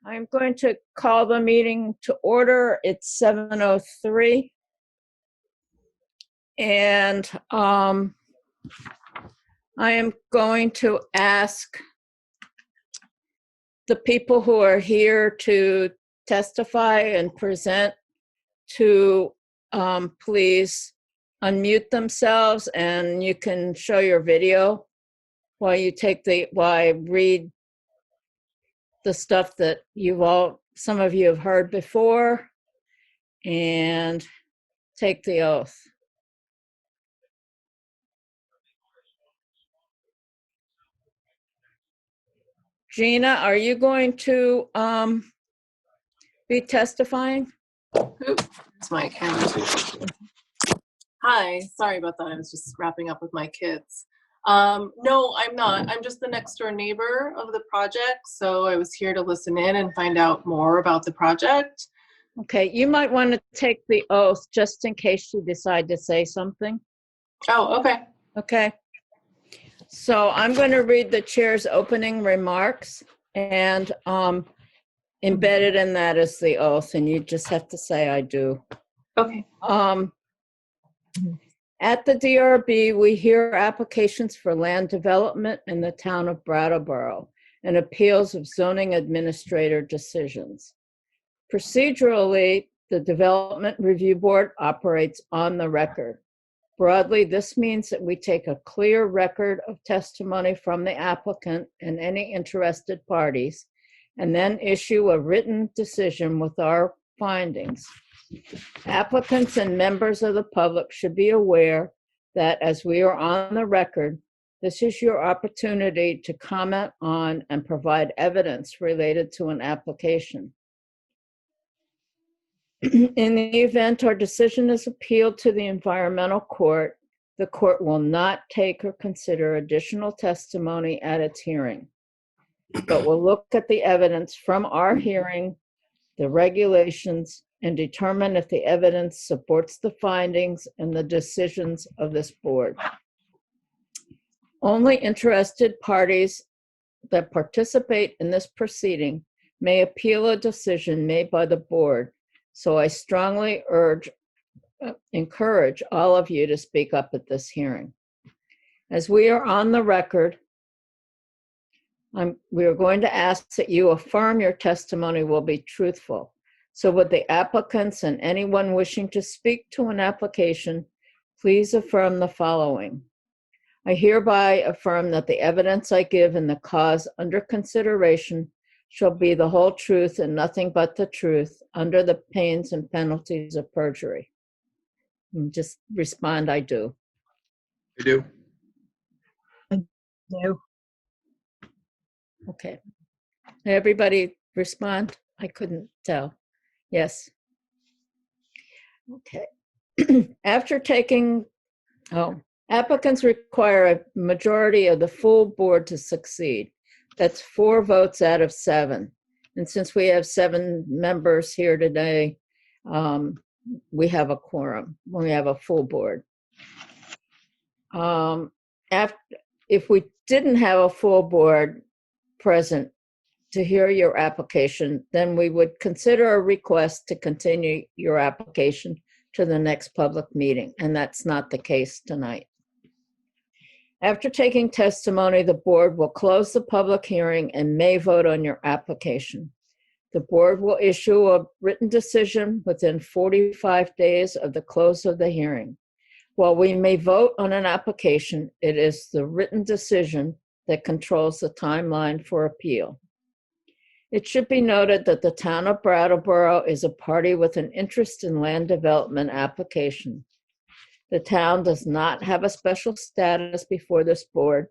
I'm going to call the meeting to order. It's 7:03. And I am going to ask the people who are here to testify and present to please unmute themselves, and you can show your video while I read the stuff that some of you have heard before, and take the oath. Gina, are you going to be testifying? Oops, it's my camera. Hi, sorry about that. I was just wrapping up with my kids. No, I'm not. I'm just the next door neighbor of the project. So I was here to listen in and find out more about the project. Okay, you might want to take the oath just in case you decide to say something. Oh, okay. Okay. So I'm going to read the chair's opening remarks, and embedded in that is the oath, and you just have to say I do. Okay. At the DRB, we hear applications for land development in the town of Brattleboro and appeals of zoning administrator decisions. Procedurally, the Development Review Board operates on the record. Broadly, this means that we take a clear record of testimony from the applicant and any interested parties, and then issue a written decision with our findings. Applicants and members of the public should be aware that as we are on the record, this is your opportunity to comment on and provide evidence related to an application. In the event our decision is appealed to the environmental court, the court will not take or consider additional testimony at its hearing, but will look at the evidence from our hearing, the regulations, and determine if the evidence supports the findings and the decisions of this board. Only interested parties that participate in this proceeding may appeal a decision made by the board. So I strongly encourage all of you to speak up at this hearing. As we are on the record, we are going to ask that you affirm your testimony will be truthful. So would the applicants and anyone wishing to speak to an application, please affirm the following. I hereby affirm that the evidence I give in the cause under consideration shall be the whole truth and nothing but the truth, under the pains and penalties of perjury. And just respond, I do. I do. I do. Okay. Everybody respond? I couldn't tell. Yes. Okay. After taking, applicants require a majority of the full board to succeed. That's 4 votes out of 7. And since we have 7 members here today, we have a quorum. We have a full board. If we didn't have a full board present to hear your application, then we would consider a request to continue your application to the next public meeting, and that's not the case tonight. After taking testimony, the board will close the public hearing and may vote on your application. The board will issue a written decision within 45 days of the close of the hearing. While we may vote on an application, it is the written decision that controls the timeline for appeal. It should be noted that the town of Brattleboro is a party with an interest in land development application. The town does not have a special status before this board,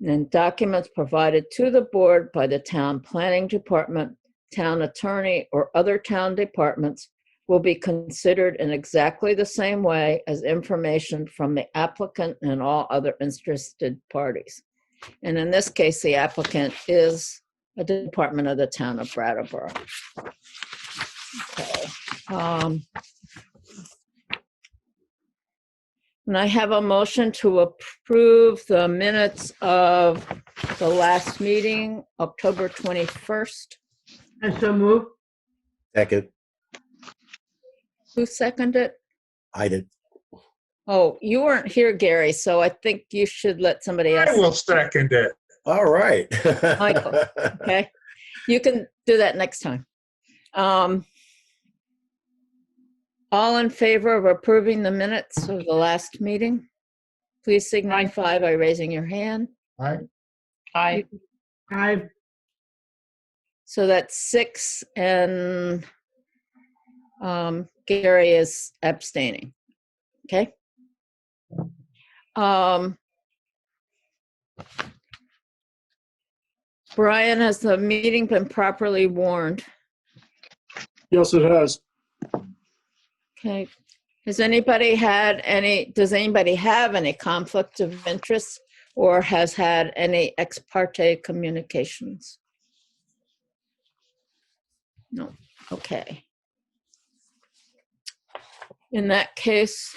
and documents provided to the board by the town planning department, town attorney, or other town departments will be considered in exactly the same way as information from the applicant and all other interested parties. And in this case, the applicant is a department of the town of Brattleboro. Okay. And I have a motion to approve the minutes of the last meeting, October 21st. I so move. Second. Who seconded it? I did. Oh, you weren't here, Gary, so I think you should let somebody I else. will second it. All right. Michael. Okay, you can do that next time. All in favor of approving the minutes of the last meeting? Please signify by raising your hand. Aye. Aye. Aye. So that's 6, and Gary is abstaining. Okay. Brian, has the meeting been properly warned? Yes, it has. Okay. Does anybody have any conflict of interest or has had any ex parte communications? No. Okay. In that case,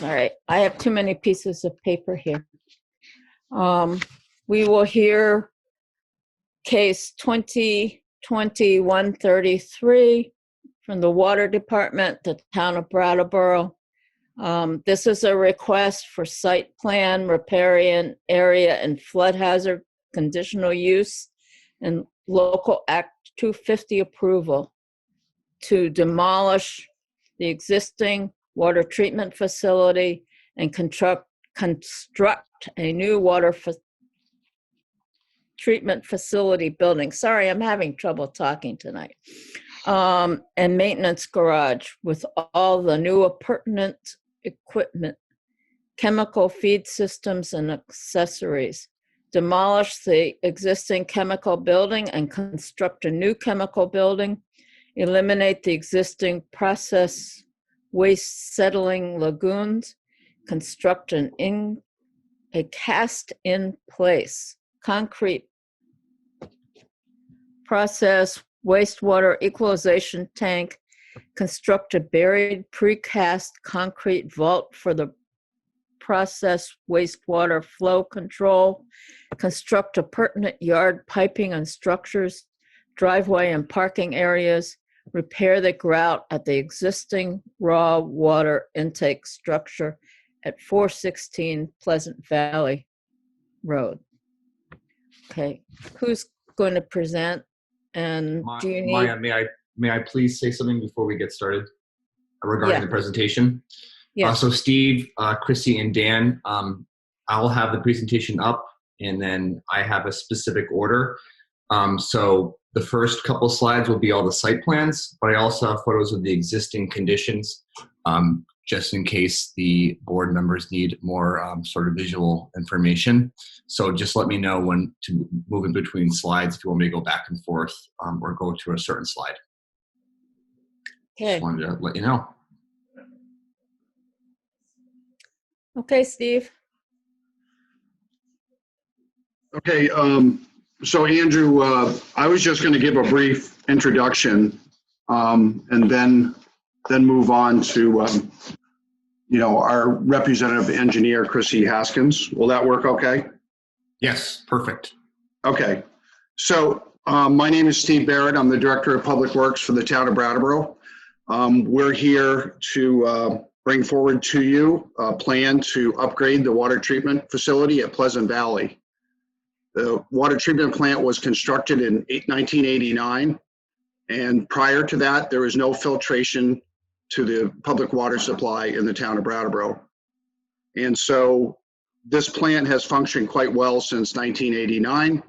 all right, I have too many pieces of paper here. We will hear case 2020-133 from the Water Department, the town of Brattleboro. This is a request for site plan, riparian area, and flood hazard conditional use and local Act 250 approval to demolish the existing water treatment facility and construct a new water treatment facility building. Sorry, I'm having trouble talking tonight. And maintenance garage with all the new appurtenant equipment, chemical feed systems and accessories. Demolish the existing chemical building and construct a new chemical building. Eliminate the existing process waste settling lagoons. Construct a cast-in-place concrete process wastewater equalization tank. Construct a buried precast concrete vault for the process wastewater flow control. Construct a pertinent yard piping and structures, driveway and parking areas. Repair the grout at the existing raw water intake structure at 416 Pleasant Valley Road. Okay, who's going to present? And do you need? Maya, may I please say something before we get started regarding Yeah. the presentation? Yeah. So Steve, Chrissy, and Dan, I'll have the presentation up, and then I have a specific order. So the first couple slides will be all the site plans, but I also have photos of the existing conditions, just in case the board members need more sort of visual information. So just let me know when to move in between slides if you want me to go back and forth or go to a certain slide. Okay. Just wanted to let you know. Okay, Steve. Okay, so Andrew, I was just going to give a brief introduction and then move on to, our representative engineer, Chrissy Haskins. Will that work okay? Yes, perfect. Okay, so my name is Steve Barrett. I'm the Director of Public Works for the town of Brattleboro. We're here to bring forward to you a plan to upgrade the water treatment facility at Pleasant Valley. The water treatment plant was constructed in 1989, and prior to that, there was no filtration to the public water supply in the town of Brattleboro. And so this plant has functioned quite well since 1989.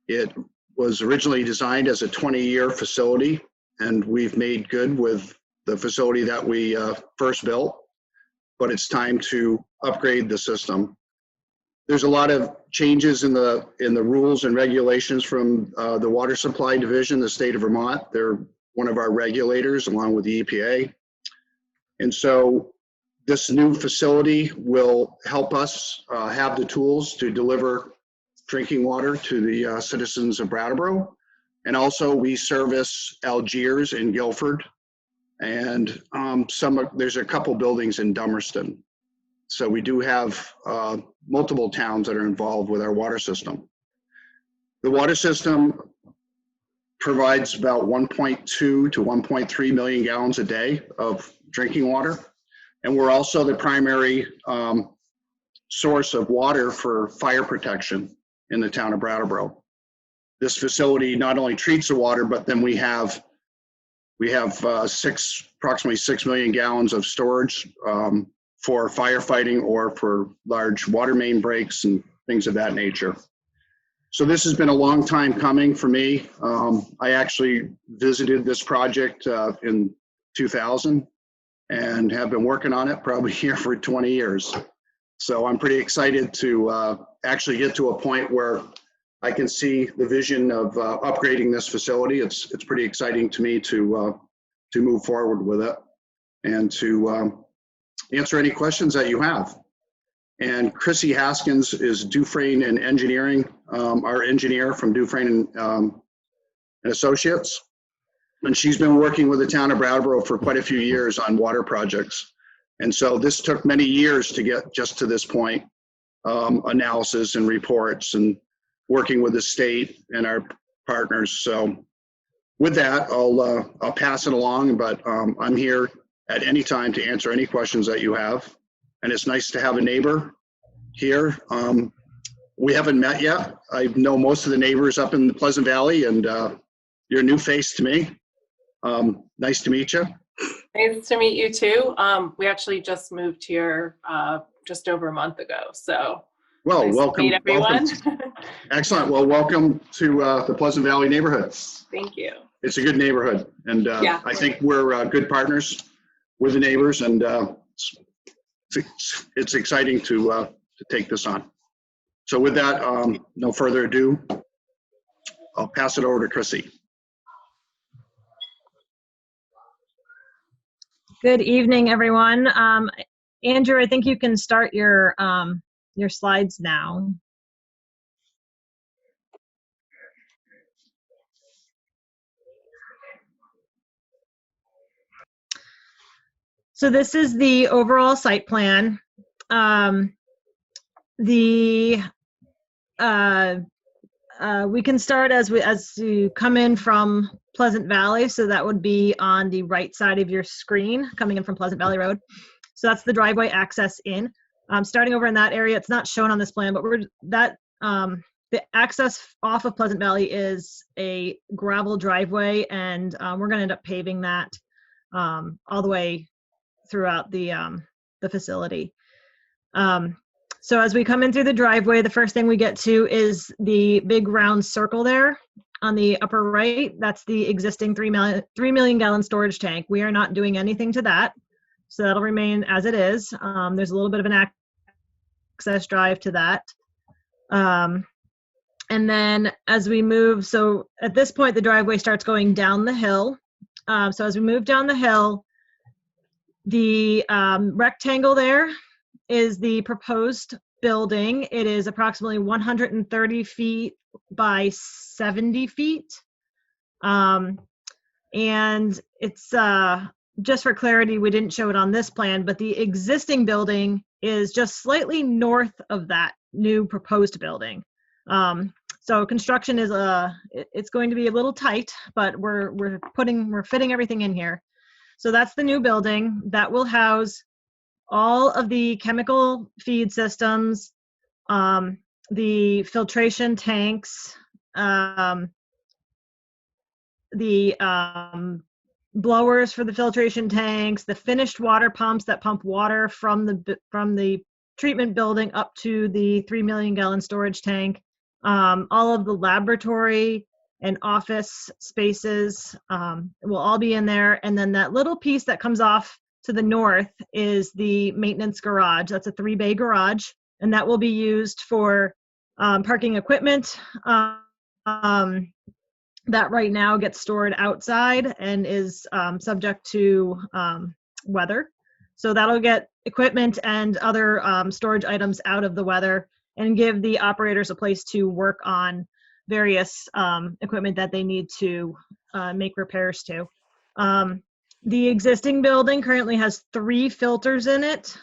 It was originally designed as a 20-year facility, and we've made good with the facility that we first built, but it's time to upgrade the system. There's a lot of changes in the rules and regulations from the Water Supply Division, the state of Vermont. They're one of our regulators along with the EPA. And so this new facility will help us have the tools to deliver drinking water to the citizens of Brattleboro. And also we service Algiers and Guilford, and there's a couple buildings in Dummerston. So we do have multiple towns that are involved with our water system. The water system provides about 1.2 to 1.3 million gallons a day of drinking water. And we're also the primary source of water for fire protection in the town of Brattleboro. This facility not only treats the water, but then we have approximately 6 million gallons of storage for firefighting or for large water main breaks and things of that nature. So this has been a long time coming for me. I actually visited this project in 2000 and have been working on it probably here for 20 years. So I'm pretty excited to actually get to a point where I can see the vision of upgrading this facility. It's pretty exciting to me to move forward with it and to answer any questions that you have. And Chrissy Haskins is Dufresne and Engineering, our engineer from Dufresne and Associates. And she's been working with the town of Brattleboro for quite a few years on water projects. And so this took many years to get just to this point, analysis and reports and working with the state and our partners. So with that, I'll pass it along, but I'm here at any time to answer any questions that you have. And it's nice to have a neighbor here. We haven't met yet. I know most of the neighbors up in the Pleasant Valley, and you're a new face to me. Nice to meet you. Nice to meet you too. We actually just moved here just over a month ago. So Well, nice welcome. to meet everyone. Welcome. Excellent. Well, welcome to the Pleasant Valley neighborhood. Thank you. It's a good neighborhood, and Yeah. I think we're good partners with the neighbors, and it's exciting to take this on. So with that, no further ado, I'll pass it over to Chrissy. Good evening, everyone. Andrew, I think you can start your slides now. So this is the overall site plan. We can start as you come in from Pleasant Valley, so that would be on the right side of your screen, coming in from Pleasant Valley Road. So that's the driveway access in. Starting over in that area, it's not shown on this plan, but the access off of Pleasant Valley is a gravel driveway, and we're going to end up paving that all the way throughout the facility. So as we come in through the driveway, the first thing we get to is the big round circle there on the upper right. That's the existing 3 million gallon storage tank. We are not doing anything to that. So that'll remain as it is. There's a little bit of an access drive to that. And then as we move, so at this point, the driveway starts going down the hill. So as we move down the hill, the rectangle there is the proposed building. It is approximately 130 feet by 70 feet. And it's, just for clarity, we didn't show it on this plan, but the existing building is just slightly north of that new proposed building. So construction is it's going to be a little tight, but we're fitting everything in here. So that's the new building that will house all of the chemical feed systems, the filtration tanks, the blowers for the filtration tanks, the finished water pumps that pump water from the treatment building up to the 3 million gallon storage tank, all of the laboratory and office spaces will all be in there. And then that little piece that comes off to the north is the maintenance garage. That's a 3-bay garage, and that will be used for parking equipment that right now gets stored outside and is subject to weather. So that'll get equipment and other storage items out of the weather and give the operators a place to work on various equipment that they need to make repairs to. The existing building currently has 3 filters in it.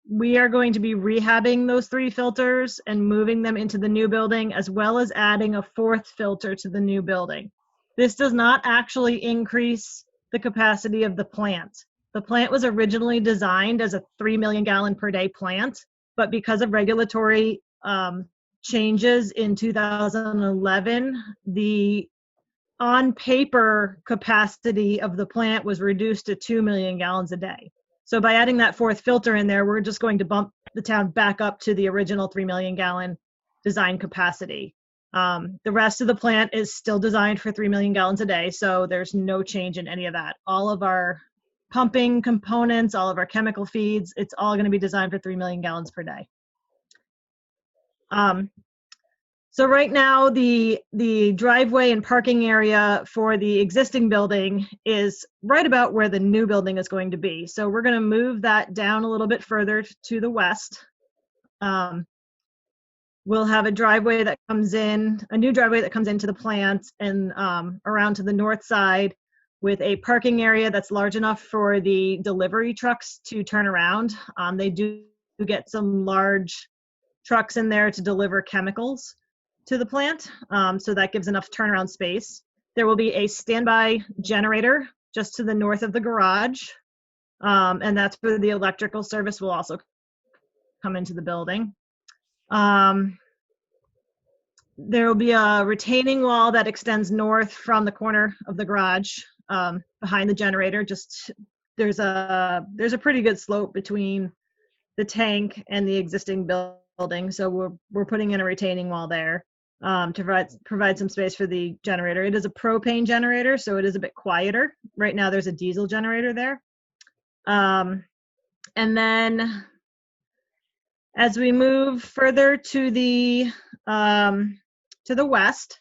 we are going to be rehabbing those 3 filters and moving them into the new building, as well as adding a 4th filter to the new building. This does not actually increase the capacity of the plant. The plant was originally designed as a 3 million gallon per day plant, but because of regulatory changes in 2011, the on paper capacity of the plant was reduced to 2 million gallons a day. So by adding that 4th filter in there, we're just going to bump the town back up to the original 3 million gallon design capacity. The rest of the plant is still designed for 3 million gallons a day, so there's no change in any of that. All of our pumping components, all of our chemical feeds, it's all going to be designed for 3 million gallons per day. So right now, the driveway and parking area for the existing building is right about where the new building is going to be. So we're going to move that down a little bit further to the west. We'll have a driveway that comes in, a new driveway that comes into the plant and around to the north side with a parking area that's large enough for the delivery trucks to turn around. They do get some large trucks in there to deliver chemicals to the plant, so that gives enough turnaround space. There will be a standby generator just to the north of the garage, and that's where the electrical service will also come into the building. There will be a retaining wall that extends north from the corner of the garage behind the generator. Just there's a pretty good slope between the tank and the existing building, so we're putting in a retaining wall there to provide some space for the generator. It is a propane generator, so it is a bit quieter. Right now there's a diesel generator there. And then as we move further to the west,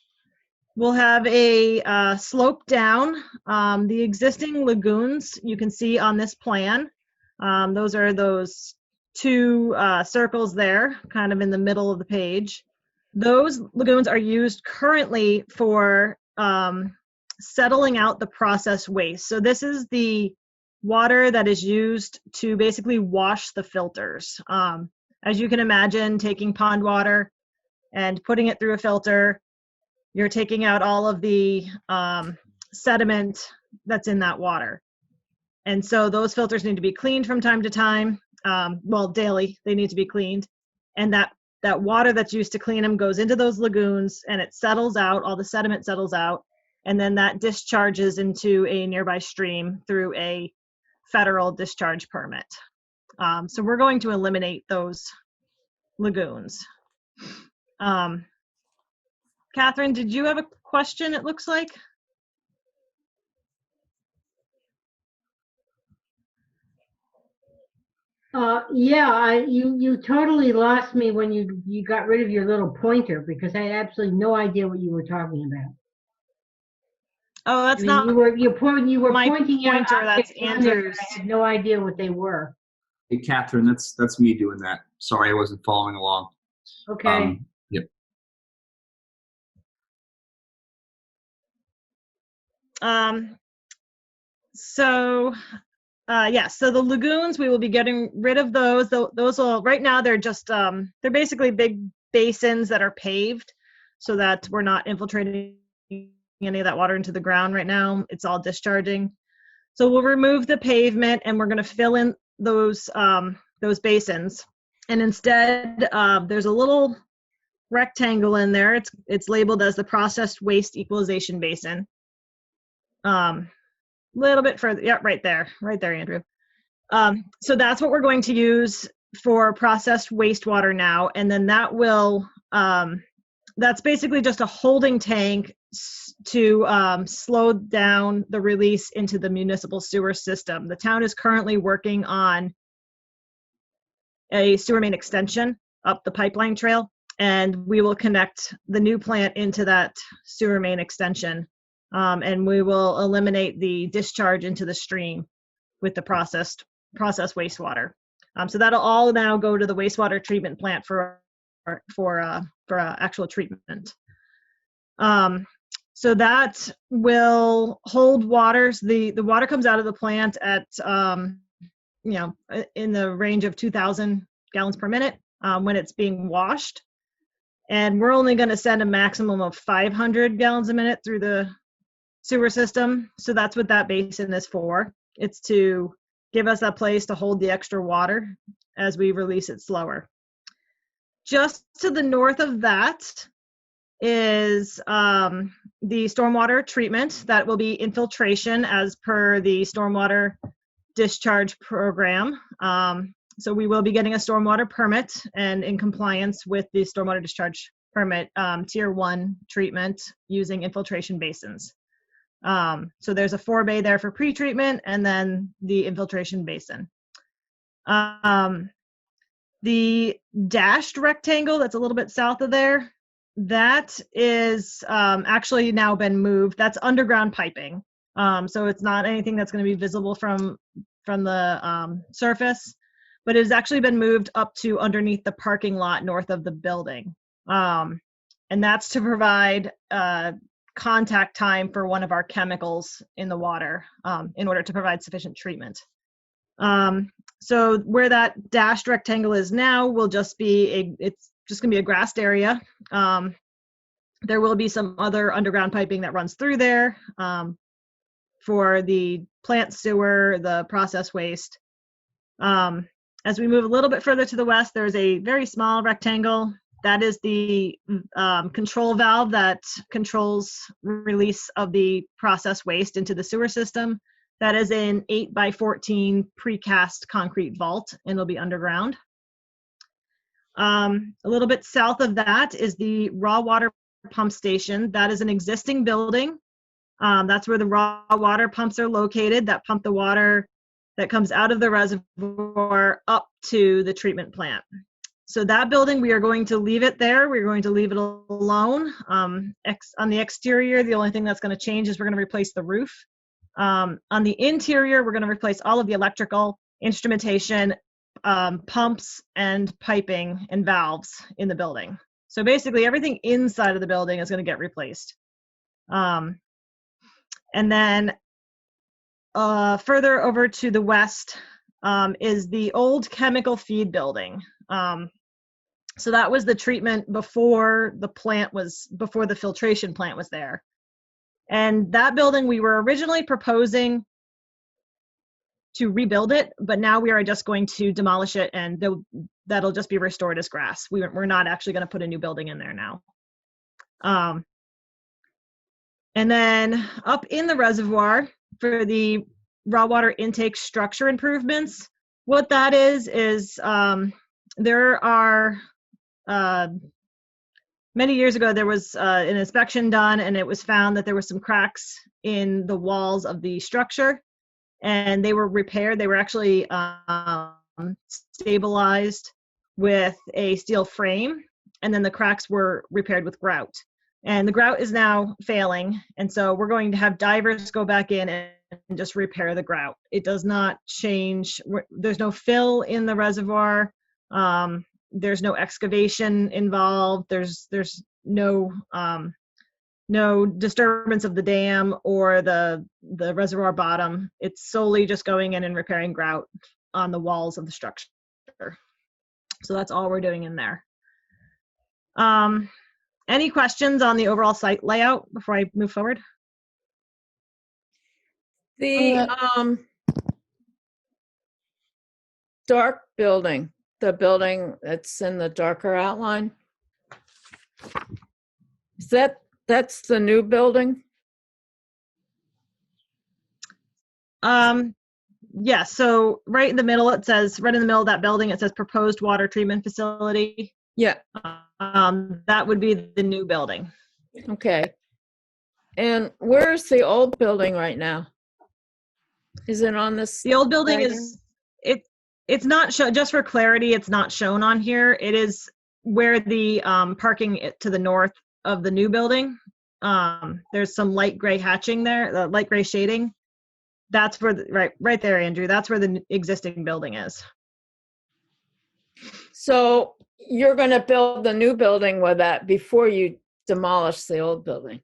we'll have a slope down. The existing lagoons you can see on this plan. Those are those 2 circles there, kind of in the middle of the page. Those lagoons are used currently for settling out the processed waste. So this is the water that is used to basically wash the filters. As you can imagine, taking pond water and putting it through a filter, you're taking out all of the sediment that's in that water. And so those filters need to be cleaned from time to time. Well, daily, they need to be cleaned. And that water that's used to clean them goes into those lagoons and it settles out, all the sediment settles out, and then that discharges into a nearby stream through a federal discharge permit. So we're going to eliminate those lagoons. Catherine, did you have a question, it looks like? Yeah, you totally lost me when you got rid of your little pointer, because I had absolutely no idea what you were talking about. Oh, that's I mean, not you were my pointing out pointer, that's objects on there, Andrew's. I had no idea what they were. Hey, Catherine, that's me doing that. Sorry, I wasn't following along. Okay. Yep. So the lagoons, we will be getting rid of those. Those will, right now they're just, they're basically big basins that are paved so that we're not infiltrating any of that water into the ground right now. It's all discharging. So we'll remove the pavement and we're going to fill in those basins. And instead, there's a little rectangle in there. It's labeled as the processed waste equalization basin. Little bit further, yeah, right there, Andrew. So that's what we're going to use for processed wastewater now, and then that will, that's basically just a holding tank to slow down the release into the municipal sewer system. The town is currently working on a sewer main extension up the pipeline trail, and we will connect the new plant into that sewer main extension. And we will eliminate the discharge into the stream with the processed wastewater. So that'll all now go to the wastewater treatment plant for actual treatment. So that will hold waters. The water comes out of the plant at in the range of 2,000 gallons per minute when it's being washed. And we're only going to send a maximum of 500 gallons a minute through the sewer system. So that's what that basin is for. It's to give us a place to hold the extra water as we release it slower. Just to the north of that is the stormwater treatment. That will be infiltration as per the stormwater discharge program. So we will be getting a stormwater permit and in compliance with the stormwater discharge permit tier 1 treatment using infiltration basins. So there's a 4-bay there for pre-treatment and then the infiltration basin. The dashed rectangle that's a little bit south of there, that is actually now been moved. That's underground piping. So it's not anything that's going to be visible from the surface, but it has actually been moved up to underneath the parking lot north of the building. And that's to provide contact time for one of our chemicals in the water in order to provide sufficient treatment. So where that dashed rectangle is now will just be it's just going to be a grassed area. There will be some other underground piping that runs through there for the plant sewer, the process waste. As we move a little bit further to the west, there's a very small rectangle. That is the control valve that controls release of the process waste into the sewer system. That is an 8x14 precast concrete vault, and it'll be underground. A little bit south of that is the raw water pump station. That is an existing building. That's where the raw water pumps are located that pump the water that comes out of the reservoir up to the treatment plant. So that building, we are going to leave it there. We're going to leave it alone. On the exterior, the only thing that's going to change is we're going to replace the roof. On the interior, we're going to replace all of the electrical, instrumentation, pumps, and piping and valves in the building. So basically, everything inside of the building is going to get replaced. And then further over to the west is the old chemical feed building. So that was the treatment before the filtration plant was there. And that building, we were originally proposing to rebuild it, but now we are just going to demolish it and that'll just be restored as grass. We're not actually going to put a new building in there now. And then up in the reservoir for the raw water intake structure improvements, what that is there are many years ago, there was an inspection done and it was found that there were some cracks in the walls of the structure and they were repaired. They were actually stabilized with a steel frame, and then the cracks were repaired with grout. And the grout is now failing, and so we're going to have divers go back in and just repair the grout. It does not change. There's no fill in the reservoir. There's no excavation involved. There's no disturbance of the dam or the reservoir bottom. It's solely just going in and repairing grout on the walls of the structure. So that's all we're doing in there. Any questions on the overall site layout before I move forward? The dark building, the building that's in the darker outline, is that's the new building? Yeah, so right in the middle, it says, right in the middle of that building, it says proposed water treatment facility. Yeah. That would be the new building. Okay. And where's the old building right now? Is it on this? The old building diagram? is, it's not shown, just for clarity, it's not shown on here. It is where the parking to the north of the new building. There's some light gray hatching there, light gray shading. That's where, right there, Andrew, that's where the existing building is. So you're going to build the new building with that before you demolish the old building?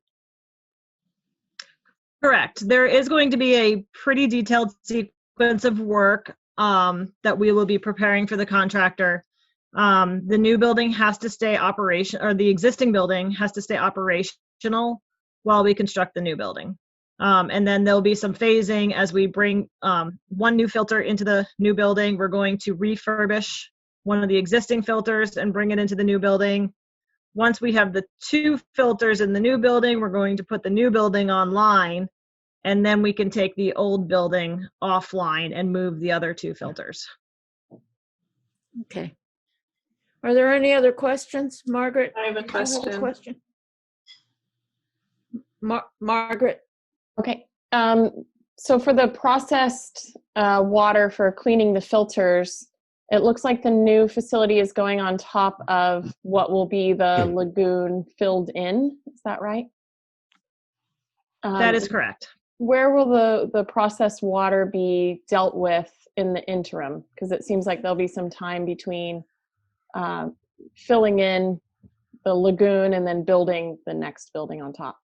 Correct. There is going to be a pretty detailed sequence of work that we will be preparing for the contractor. The new building has to stay or the existing building has to stay operational while we construct the new building. And then there'll be some phasing as we bring one new filter into the new building. We're going to refurbish one of the existing filters and bring it into the new building. Once we have the 2 filters in the new building, we're going to put the new building online, and then we can take the old building offline and move the other 2 filters. Okay. Are there any other questions? Margaret? I have a do you have a question. question? Margaret? Okay. So for the processed water for cleaning the filters, it looks like the new facility is going on top of what will be the lagoon filled in. Is that right? That is correct. Where will the processed water be dealt with in the interim? Because it seems like there'll be some time between filling in the lagoon and then building the next building on top.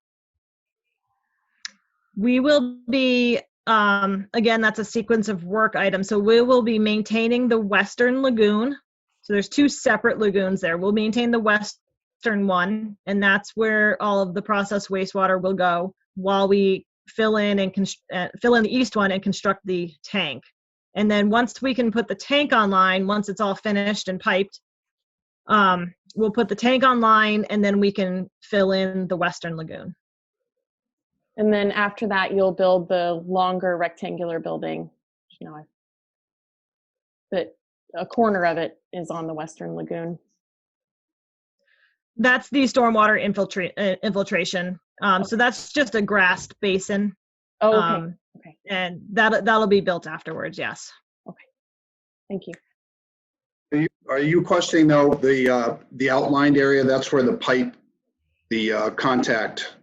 We will be, again, that's a sequence of work items. So we will be maintaining the western lagoon. So there's 2 separate lagoons there. We'll maintain the western one, and that's where all of the processed wastewater will go while we fill in the east one and construct the tank. And then once we can put the tank online, once it's all finished and piped, we'll put the tank online, and then we can fill in the western lagoon. And then after that, you'll build the longer rectangular building. You know, that a corner of it is on the western lagoon. That's the stormwater infiltration. So that's just a grassed basin. Oh, okay. Okay. And that'll be built afterwards. Yes. Okay. Thank you. Are you questioning though the outlined area? That's where the pipe, the contact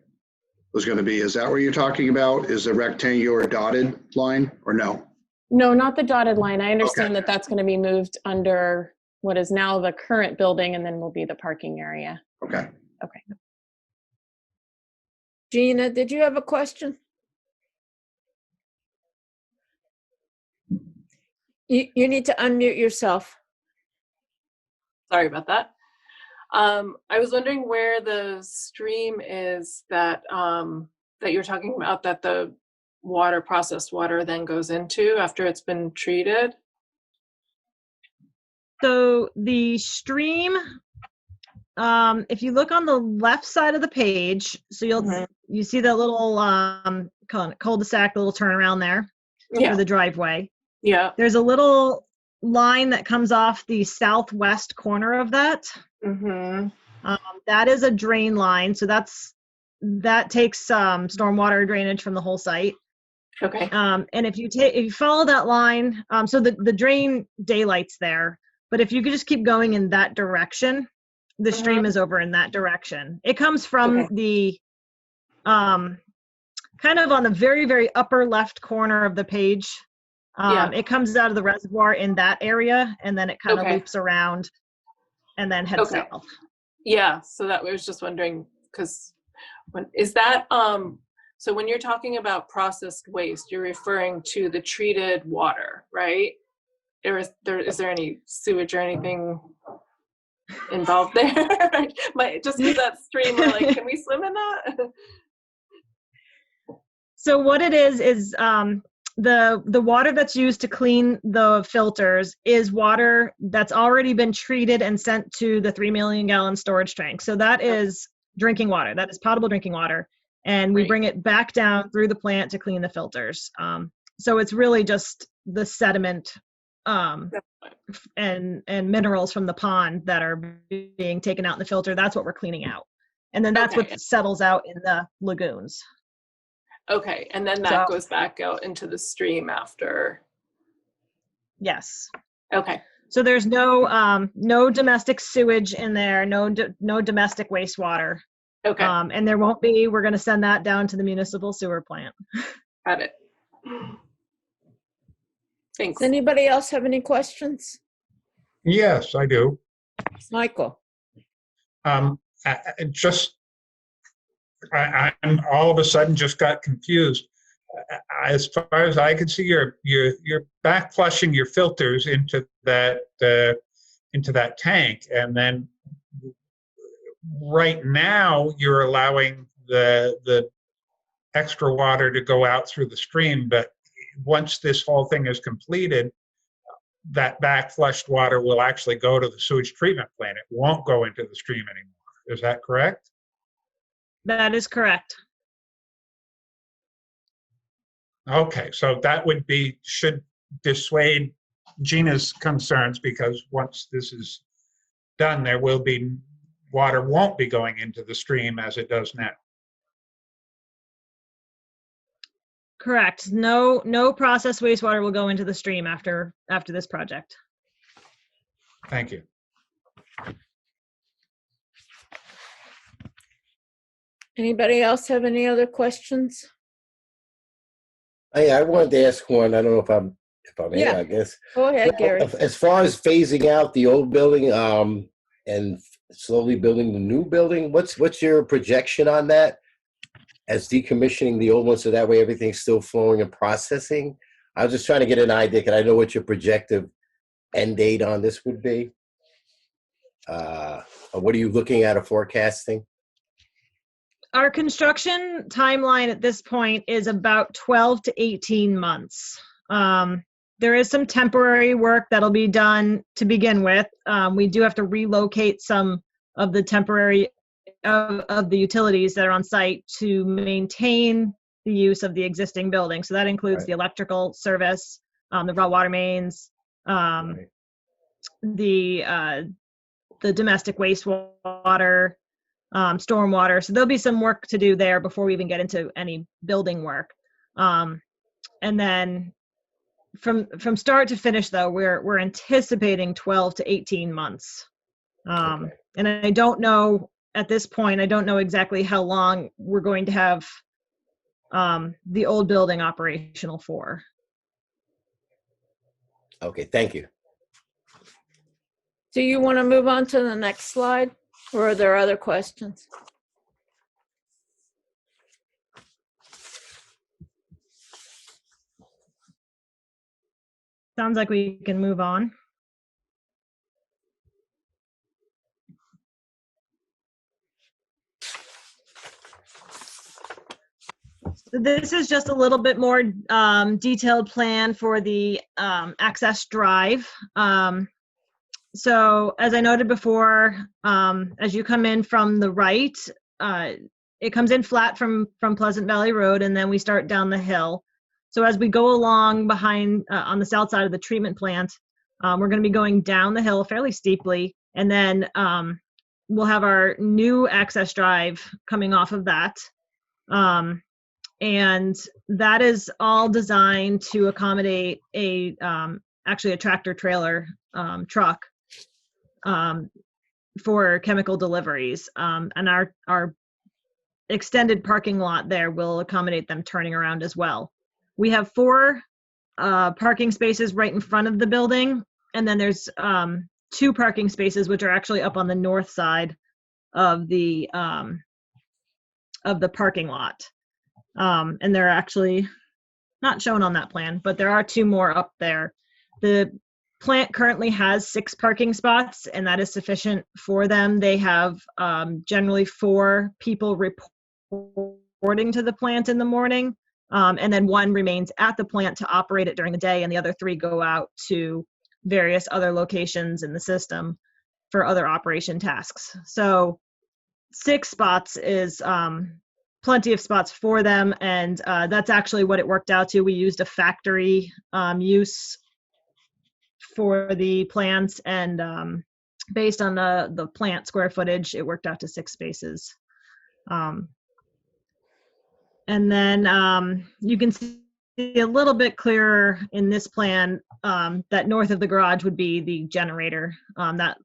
was going to be. Is that what you're talking about? Is the rectangular dotted line or no? No, not the dotted line. I understand Okay. that that's going to be moved under what is now the current building, and then will be the parking area. Okay. Okay. Gina, did you have a question? You need to unmute yourself. Sorry about that. I was wondering where the stream is that that you're talking about, that the processed water then goes into after it's been treated. So the stream, if you look on the left side of the page, so you see that little cul-de-sac, little turnaround there for the driveway. Yeah. There's a little line that comes off the southwest corner of that. Mm-hmm. That is a drain line, so that takes stormwater drainage from the whole site. Okay. And if you follow that line, so the drain daylight's there, but if you could just keep going in that direction, the stream is over in that direction. It comes from the kind of on the very, very upper left corner of the page. It comes out of the reservoir in that area, and then it kind of loops around and then heads south. Yeah, so that I was just wondering, because is that so when you're talking about processed waste, you're referring to the treated water, right? Is there any sewage or anything involved there? Just because that stream, we're like, can we swim in that? So what it is the water that's used to clean the filters is water that's already been treated and sent to the 3 million gallon storage tank. So that is drinking water. That is potable drinking water. And we bring it back down through the plant to clean the filters. So it's really just the sediment and minerals from the pond that are being taken out in the filter. That's what we're cleaning out. And then that's what settles out in the lagoons. Okay, and then that goes back out into the stream after. Yes. Okay. So there's no domestic sewage in there, no domestic wastewater. Okay. And there won't be. We're going to send that down to the municipal sewer plant. Got it. Thanks. Does anybody else have any questions? Yes, I do. Michael? I'm all of a sudden just got confused. as far as I can see, you're back flushing your filters into that tank, and then right now you're allowing the extra water to go out through the stream. But once this whole thing is completed, that back flushed water will actually go to the sewage treatment plant. It won't go into the stream anymore. Is that correct? That is correct. Okay, so that should dissuade Gina's concerns, because once this is done, water won't be going into the stream as it does now. Correct. No processed wastewater will go into the stream after this project. Thank you. Anybody else have any other questions? I wanted to ask one. I don't know if I'm Yeah. I guess. Go ahead, Gary. As far as phasing out the old building and slowly building the new building, what's your projection on that? As decommissioning the old one, so that way everything's still flowing and processing. I was just trying to get an idea. Can I know what your projected end date on this would be? What are you looking at or forecasting? Our construction timeline at this point is about 12 to 18 months. There is some temporary work that'll be done to begin with. We do have to relocate some of the temporary of the utilities that are on site to maintain the use of the existing building. So that includes the electrical service, the raw water mains, the domestic wastewater, stormwater. So there'll be some work to do there before we even get into any building work. And then from start to finish, though, we're anticipating 12 to 18 months. And I don't know at this point, I don't know exactly how long we're going to have the old building operational for. Okay, thank you. Do you want to move on to the next slide, or are there other questions? Sounds like we can move on. So this is just a little bit more detailed plan for the access drive. So as I noted before, as you come in from the right, it comes in flat from Pleasant Valley Road, and then we start down the hill. So as we go along behind on the south side of the treatment plant, we're going to be going down the hill fairly steeply, and then we'll have our new access drive coming off of that. And that is all designed to accommodate actually a tractor trailer truck for chemical deliveries. And our extended parking lot there will accommodate them turning around as well. We have 4 parking spaces right in front of the building, and then there's 2 parking spaces which are actually up on the north side of the parking lot. And they're actually not shown on that plan, but there are 2 more up there. The plant currently has 6 parking spots, and that is sufficient for them. They have generally 4 people reporting to the plant in the morning, and then 1 remains at the plant to operate it during the day, and the other 3 go out to various other locations in the system for other operation tasks. So 6 spots is plenty of spots for them, and that's actually what it worked out to. We used a factory use for the plants, and based on the plant square footage, it worked out to 6 spaces. And then you can see a little bit clearer in this plan that north of the garage would be the generator, that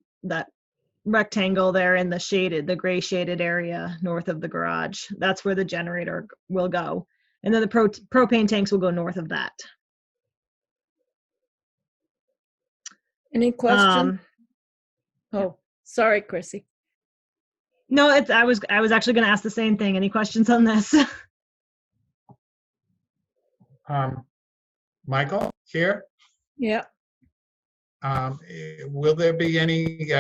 rectangle there in the gray shaded area north of the garage. That's where the generator will go. And then the propane tanks will go north of that. Any questions? Oh, sorry, Chrissy. No, I was actually going to ask the same thing. Any questions on this? Michael, here, Yeah. will there be any,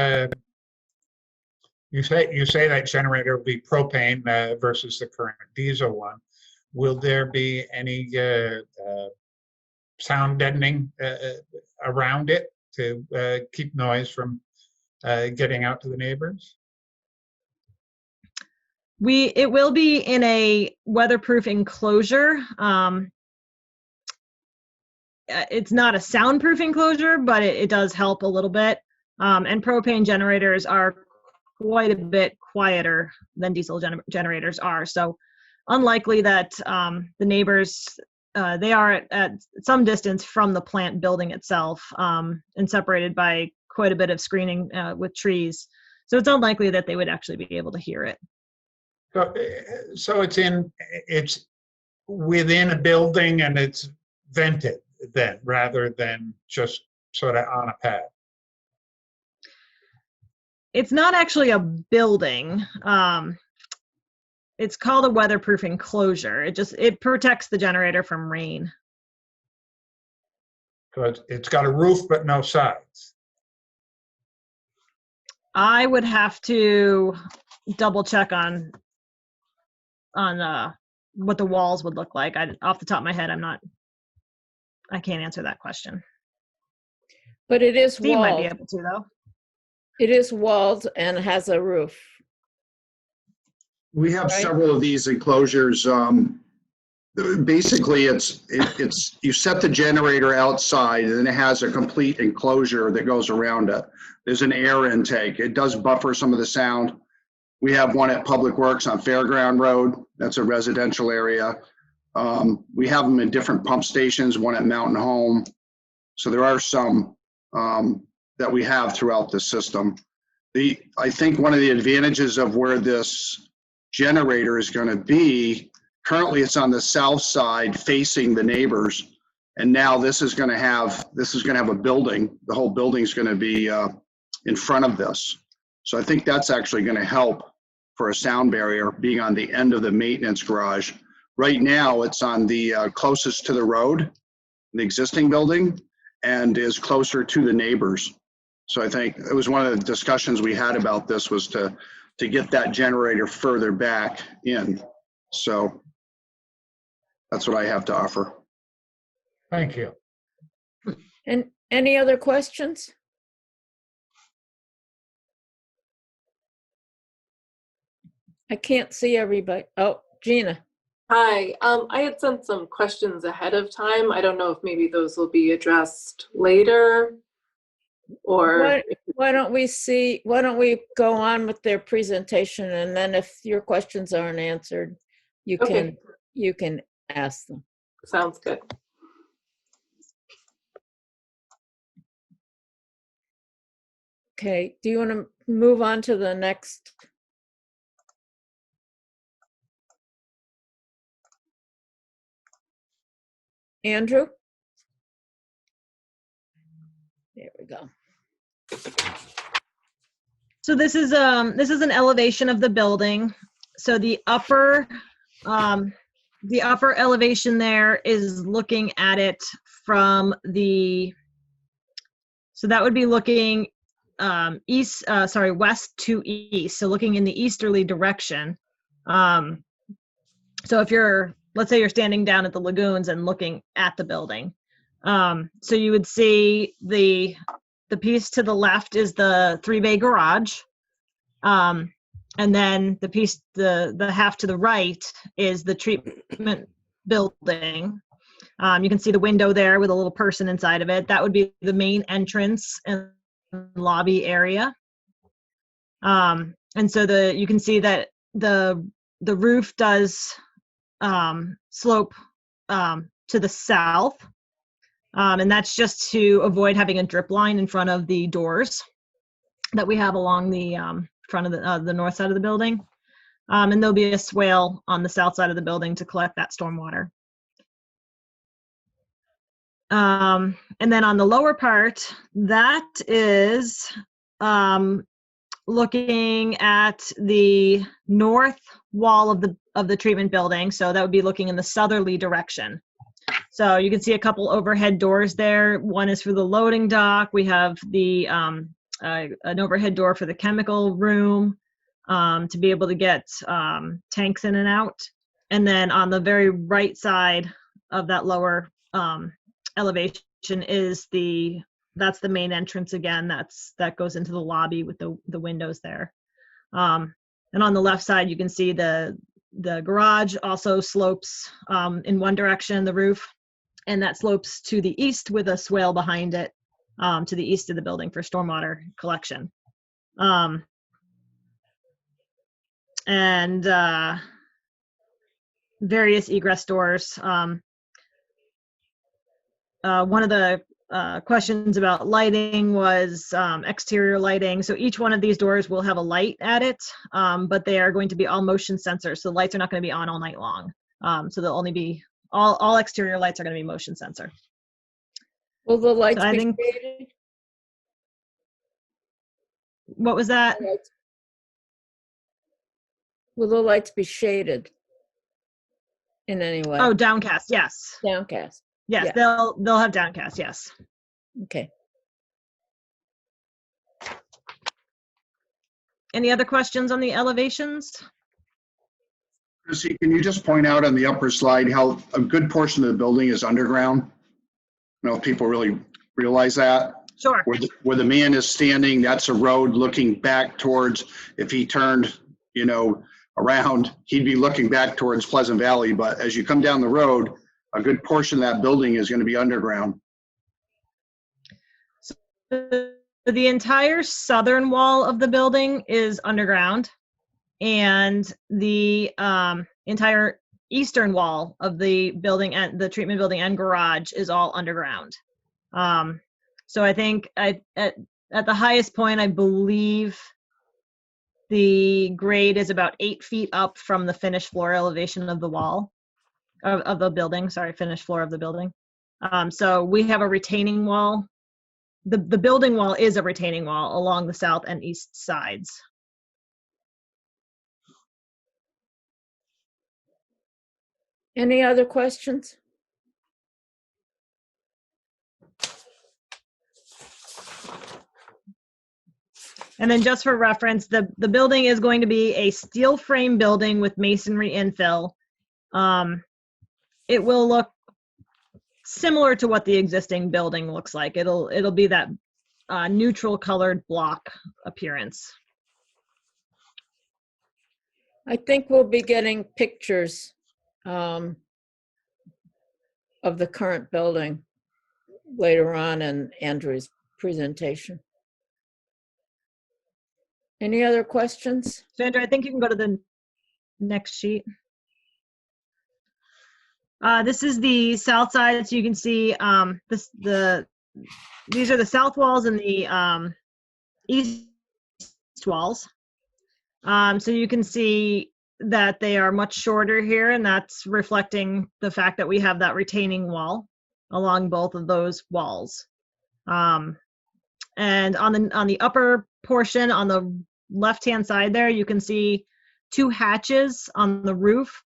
you say that generator will be propane versus the current diesel one. Will there be any sound deadening around it to keep noise from getting out to the neighbors? It will be in a weatherproof enclosure. It's not a soundproof enclosure, but it does help a little bit. And propane generators are quite a bit quieter than diesel generators are. So unlikely that the neighbors, they are at some distance from the plant building itself, and separated by quite a bit of screening with trees. So it's unlikely that they would actually be able to hear it. So it's within a building and it's vented then, rather than just sort of on a pad. It's not actually a building. It's called a weatherproof enclosure. It protects the generator from rain. So it's got a roof but no sides. I would have to double check on what the walls would look like. Off the top of my head, I can't answer that question. But it is Steve might be walled. able to, though. It is walled and has a roof. We have Right. several of these enclosures. Basically, it's you set the generator outside, and then it has a complete enclosure that goes around it. There's an air intake. It does buffer some of the sound. We have one at Public Works on Fairground Road. That's a residential area. We have them in different pump stations, one at Mountain Home. So there are some that we have throughout the system. I think one of the advantages of where this generator is going to be, currently it's on the south side facing the neighbors, and now this is going to have a building. The whole building is going to be in front of this. So I think that's actually going to help for a sound barrier being on the end of the maintenance garage. Right now, it's on the closest to the road, the existing building, and is closer to the neighbors. So I think it was one of the discussions we had about this was to get that generator further back in. So that's what I have to offer. Thank you. And any other questions? I can't see everybody. Oh, Gina. Hi, I had sent some questions ahead of time. I don't know if maybe those will be addressed later, or Why don't we go on with their presentation, and then if your questions aren't answered, you Okay. can ask them. Sounds good. Okay, do you want to move on to the next? Andrew? There we go. So this is an elevation of the building. So the upper elevation there is looking at it from so that would be looking west to east. So looking in the easterly direction. So if let's say you're standing down at the lagoons and looking at the building. So you would see the piece to the left is the 3-bay garage. And then the half to the right is the treatment building. You can see the window there with a little person inside of it. That would be the main entrance and lobby area. And so you can see that the roof does slope to the south. And that's just to avoid having a drip line in front of the doors that we have along the front of the north side of the building. And there'll be a swale on the south side of the building to collect that stormwater. And then on the lower part, that is looking at the north wall of the treatment building. So that would be looking in the southerly direction. So you can see a couple overhead doors there. One is for the loading dock. We have the an overhead door for the chemical room to be able to get tanks in and out. And then on the very right side of that lower elevation is that's the main entrance again. That goes into the lobby with the windows there. And on the left side, you can see the garage also slopes in one direction, the roof, and that slopes to the east with a swale behind it to the east of the building for stormwater collection. And various egress doors. One of the questions about lighting was exterior lighting. So each one of these doors will have a light at it, but they are going to be all motion sensors. So the lights are not going to be on all night long. So they'll only be, all exterior lights are going to be motion sensor. Will the lights So I be think- shaded? What was that? Will the lights be shaded in any way? Oh, downcast, yes. Downcast. Yes, Yeah. they'll have downcast, yes. Okay. Any Any other questions on the elevations? Chrissy, can you just point out on the upper slide how a good portion of the building is underground? I don't know if people really realize that. Sure. Where the man is standing, that's a road looking back towards, if he turned, around, he'd be looking back towards Pleasant Valley. But as you come down the road, a good portion of that building is going to be underground. The entire southern wall of the building is underground, and the entire eastern wall of the building and the treatment building and garage is all underground. So I think at the highest point, I believe the grade is about 8 feet up from the finished floor elevation of the wall of the building. Sorry, finished floor of the building. So we have a retaining wall. The building wall is a retaining wall along the south and east sides. Any other questions? And then just for reference, the building is going to be a steel frame building with masonry infill. It will look similar to what the existing building looks like. It'll be that neutral colored block appearance. I think we'll be getting pictures of the current building later on in Andrew's presentation. Any other questions? Sandra, I think you can go to the next sheet. This is the south side, so you can see these are the south walls and the east walls. So you can see that they are much shorter here, and that's reflecting the fact that we have that retaining wall along both of those walls. And on the upper portion, on the left-hand side there, you can see 2 hatches on the roof.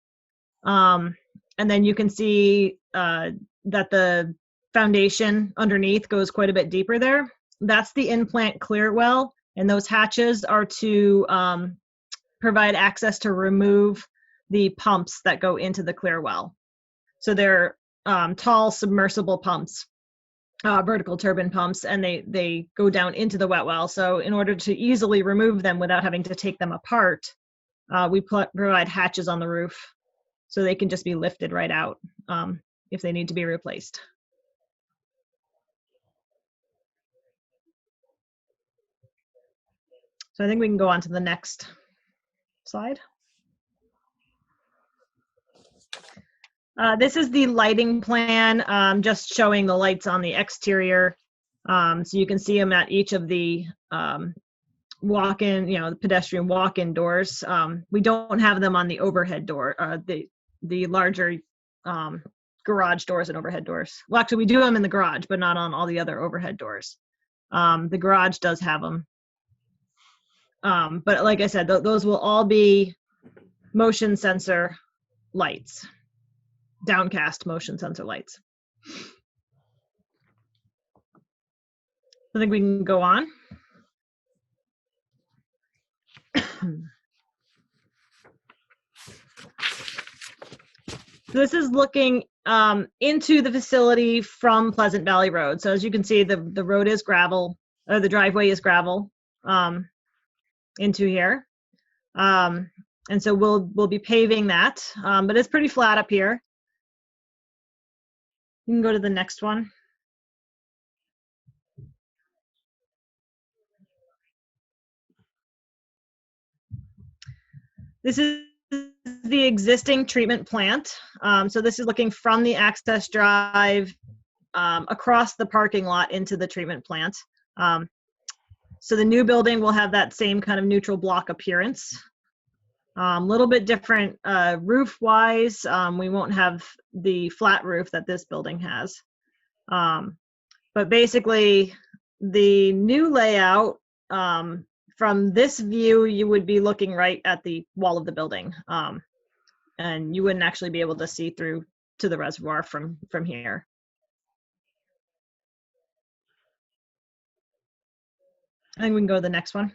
And then you can see that the foundation underneath goes quite a bit deeper there. That's the in-plant clear well, and those hatches are to provide access to remove the pumps that go into the clear well. So they're tall submersible pumps. Vertical turbine pumps, and they go down into the wet well. So in order to easily remove them without having to take them apart, we provide hatches on the roof so they can just be lifted right out if they need to be replaced. So I think we can go on to the next slide. This is the lighting plan, just showing the lights on the exterior. So you can see them at each of the walk-in, the pedestrian walk-in doors. We don't have them on the overhead door, the larger garage doors and overhead doors. Well, actually, we do them in the garage, but not on all the other overhead doors. The garage does have them. But like I said, those will all be motion sensor lights. Downcast motion sensor lights. I think we can go on. This is looking into the facility from Pleasant Valley Road. So as you can see, the road is gravel, or the driveway is gravel into here. And so we'll be paving that, but it's pretty flat up here. You can go to the next one. This is the existing treatment plant. So this is looking from the access drive across the parking lot into the treatment plant. So the new building will have that same kind of neutral block appearance. A little bit different roof-wise. We won't have the flat roof that this building has. But basically, the new layout, from this view, you would be looking right at the wall of the building. And you wouldn't actually be able to see through to the reservoir from here. I think we can go to the next one.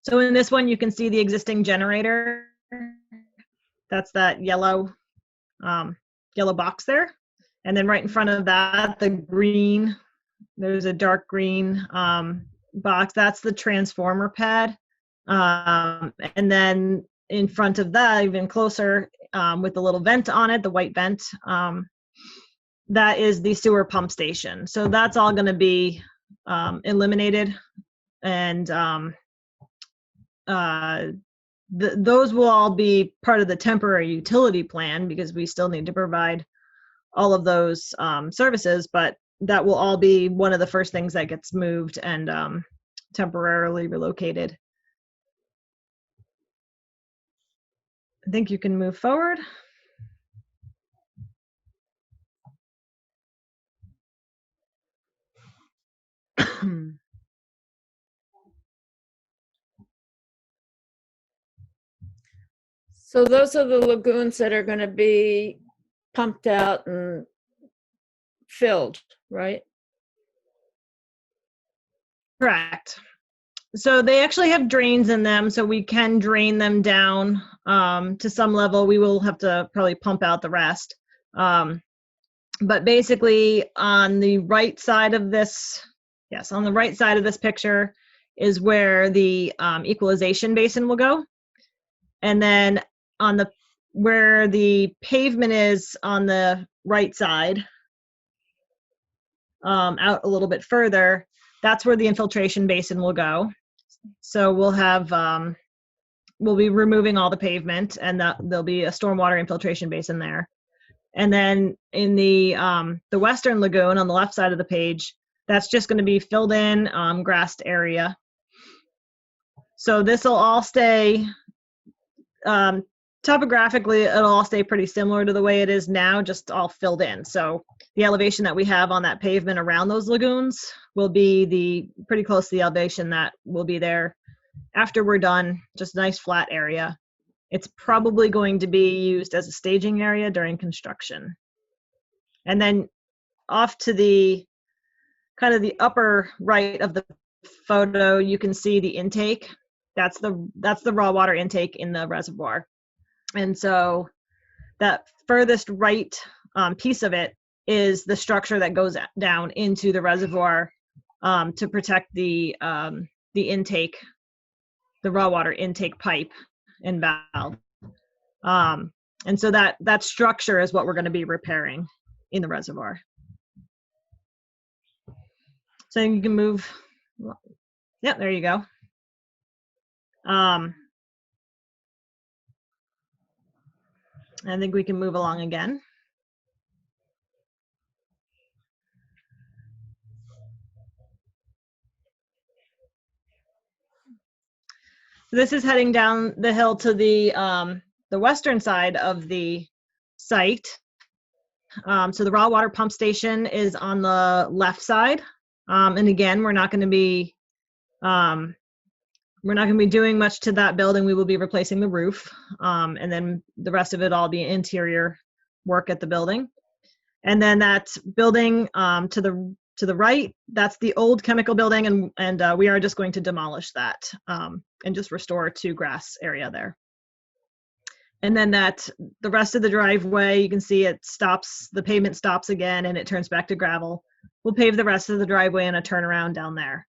So in this one, you can see the existing generator. That's that yellow box there. And then right in front of that, the green, there's a dark green box. That's the transformer pad. And then in front of that, even closer, with the little vent on it, the white vent, that is the sewer pump station. So that's all going to be eliminated. And those will all be part of the temporary utility plan because we still need to provide all of those services, but that will all be one of the first things that gets moved and temporarily relocated. I think you can move forward. So those are the lagoons that are going to be pumped out and filled, right? Correct. So they actually have drains in them, so we can drain them down to some level. We will have to probably pump out the rest. But basically on the right side of this, yes, on the right side of this picture is where the equalization basin will go. And then on the where the pavement is on the right side, out a little bit further, that's where the infiltration basin will go. So we'll have, we'll be removing all the pavement, and there'll be a stormwater infiltration basin there. And then in the western lagoon on the left side of the page, that's just going to be filled in grassed area. So this will all stay, topographically, it'll all stay pretty similar to the way it is now, just all filled in. So the elevation that we have on that pavement around those lagoons will be pretty close to the elevation that will be there after we're done, just a nice flat area. It's probably going to be used as a staging area during construction. And then off to the kind of the upper right of the photo, you can see the intake. That's the raw water intake in the reservoir. And so that furthest right piece of it is the structure that goes down into the reservoir to protect the intake, the raw water intake pipe and valve. And so that structure is what we're going to be repairing in the reservoir. So you can move. Yep, there you go. I think we can move along again. This is heading down the hill to the western side of the site. So the raw water pump station is on the left side. And again, we're not going to be doing much to that building. We will be replacing the roof, and then the rest of it all be interior work at the building. And then that building to the right, that's the old chemical building, and we are just going to demolish that and just restore 2 grass area there. And then the rest of the driveway, you can see it stops, the pavement stops again, and it turns back to gravel. We'll pave the rest of the driveway and a turnaround down there.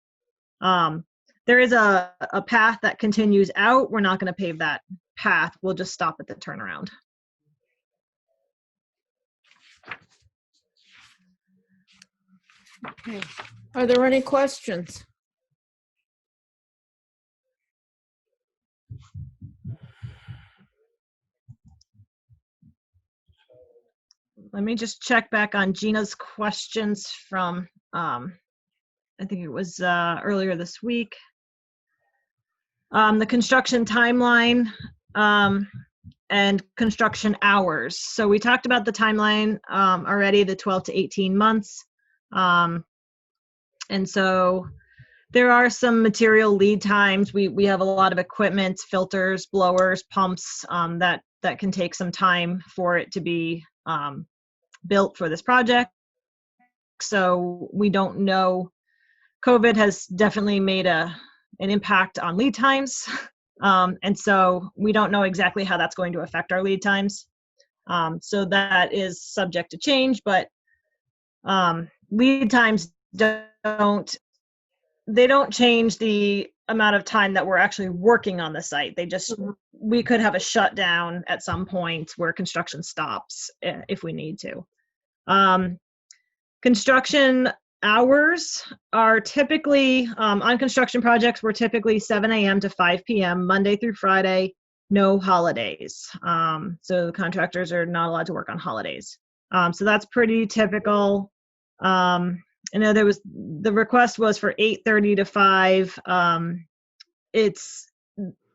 There is a path that continues out. We're not going to pave that path. We'll just stop at the turnaround. Okay. Are there any questions? Let me just check back on Gina's questions from, I think it was earlier this week. The construction timeline and construction hours. So we talked about the timeline already, the 12 to 18 months. And so there are some material lead times. We have a lot of equipment, filters, blowers, pumps that can take some time for it to be built for this project. So we don't know. COVID has definitely made an impact on lead times. And so we don't know exactly how that's going to affect our lead times. So that is subject to change, but lead times don't change the amount of time that we're actually working on the site. They just, we could have a shutdown at some point where construction stops if we need to. Construction hours are typically, on construction projects, we're typically 7 a.m. to 5 p.m., Monday through Friday, no holidays. So the contractors are not allowed to work on holidays. So that's pretty typical. I know the request was for 8:30 to 5. It's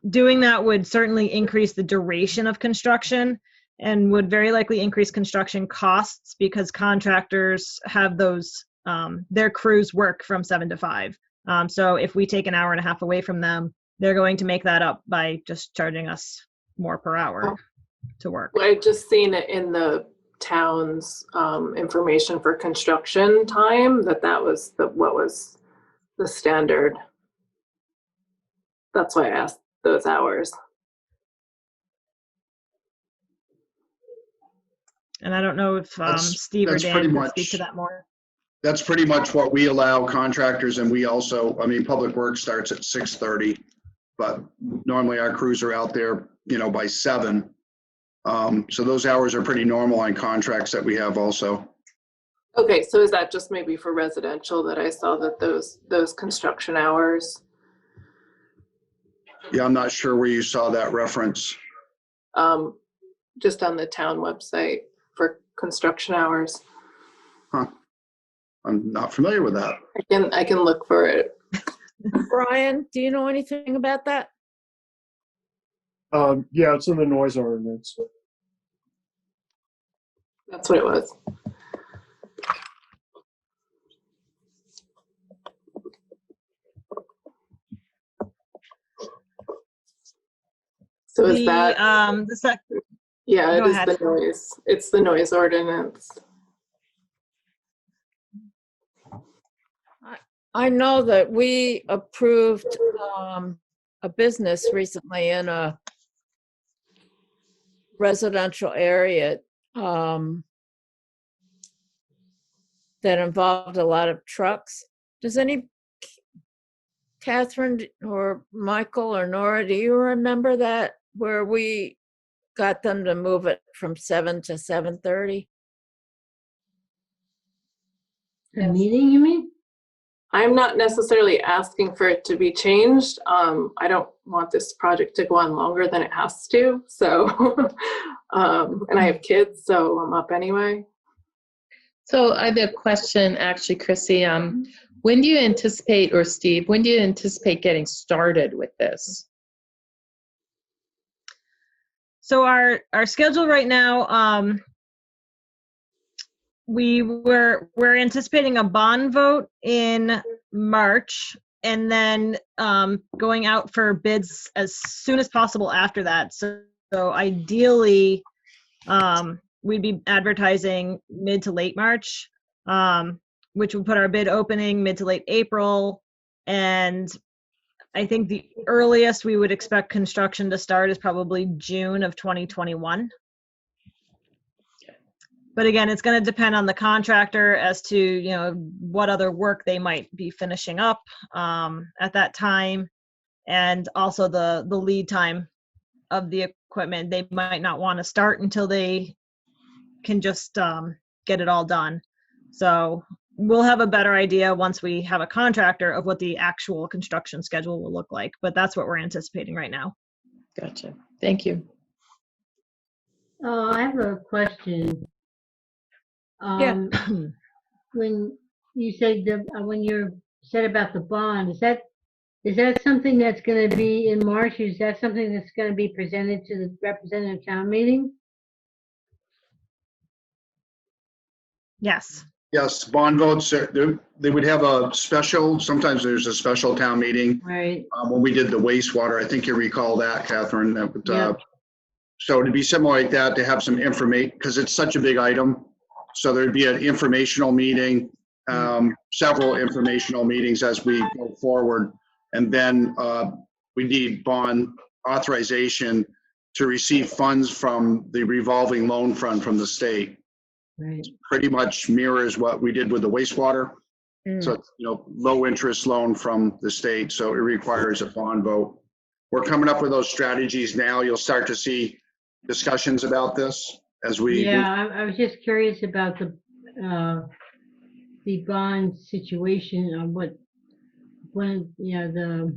doing that would certainly increase the duration of construction and would very likely increase construction costs because contractors have those, their crews work from 7 to 5. So if we take an hour and a half away from them, they're going to make that up by just charging us more per hour to work. I just seen it in the town's information for construction time that was what was the standard. That's why I asked those hours. And I don't know if Steve or Dan can speak to that more. That's pretty much what we allow contractors, and we also, I mean, Public Works starts at 6:30, but normally our crews are out there, by 7. So those hours are pretty normal on contracts that we have also. Okay, so is that just maybe for residential that I saw that those construction hours? Yeah, I'm not sure where you saw that reference. Just on the town website for construction hours. Huh. I'm not familiar with that. I can look for it. Brian, do you know anything about that? Yeah, it's in the noise ordinance. That's what it was. So is that yeah, it is the noise. It's the noise ordinance. I know that we approved a business recently in a residential area that involved a lot of trucks. Does Catherine or Michael or Nora, do you remember that, where we got them to move it from 7 to 7:30? The meeting, you mean? I'm not necessarily asking for it to be changed. I don't want this project to go on longer than it has to. So, and I have kids, so I'm up anyway. So I have a question, actually, Chrissy. When do you anticipate, or Steve, when do you anticipate getting started with this? So our schedule right now, we're anticipating a bond vote in March, and then going out for bids as soon as possible after that. So ideally, we'd be advertising mid to late March, which would put our bid opening mid to late April. And I think the earliest we would expect construction to start is probably June of 2021. But again, it's going to depend on the contractor as to, you know, what other work they might be finishing up at that time, and also the lead time of the equipment. They might not want to start until they can just get it all done. So we'll have a better idea once we have a contractor of what the actual construction schedule will look like. But that's what we're anticipating right now. Gotcha. Thank you. I have a question. Yeah. When you say when you said about the bond, is that something that's going to be in March? Is that something that's going to be presented to the representative town meeting? Yes. Yes, bond votes, they would have a special, sometimes there's a special town meeting. Right. When we did the wastewater, I think you recall that, Catherine. That would, Yep. So it'd be similar like that, to have some information, because it's such a big item. So there'd be an informational meeting, several informational meetings as we go forward. And then we need bond authorization to receive funds from the revolving loan fund from the state. Right. Pretty much mirrors what we did with the wastewater. So it's, you know, low interest loan from the state. So it requires a bond vote. We're coming up with those strategies now. You'll start to see discussions about this as we. Yeah, I was just curious about the bond situation on when, you know,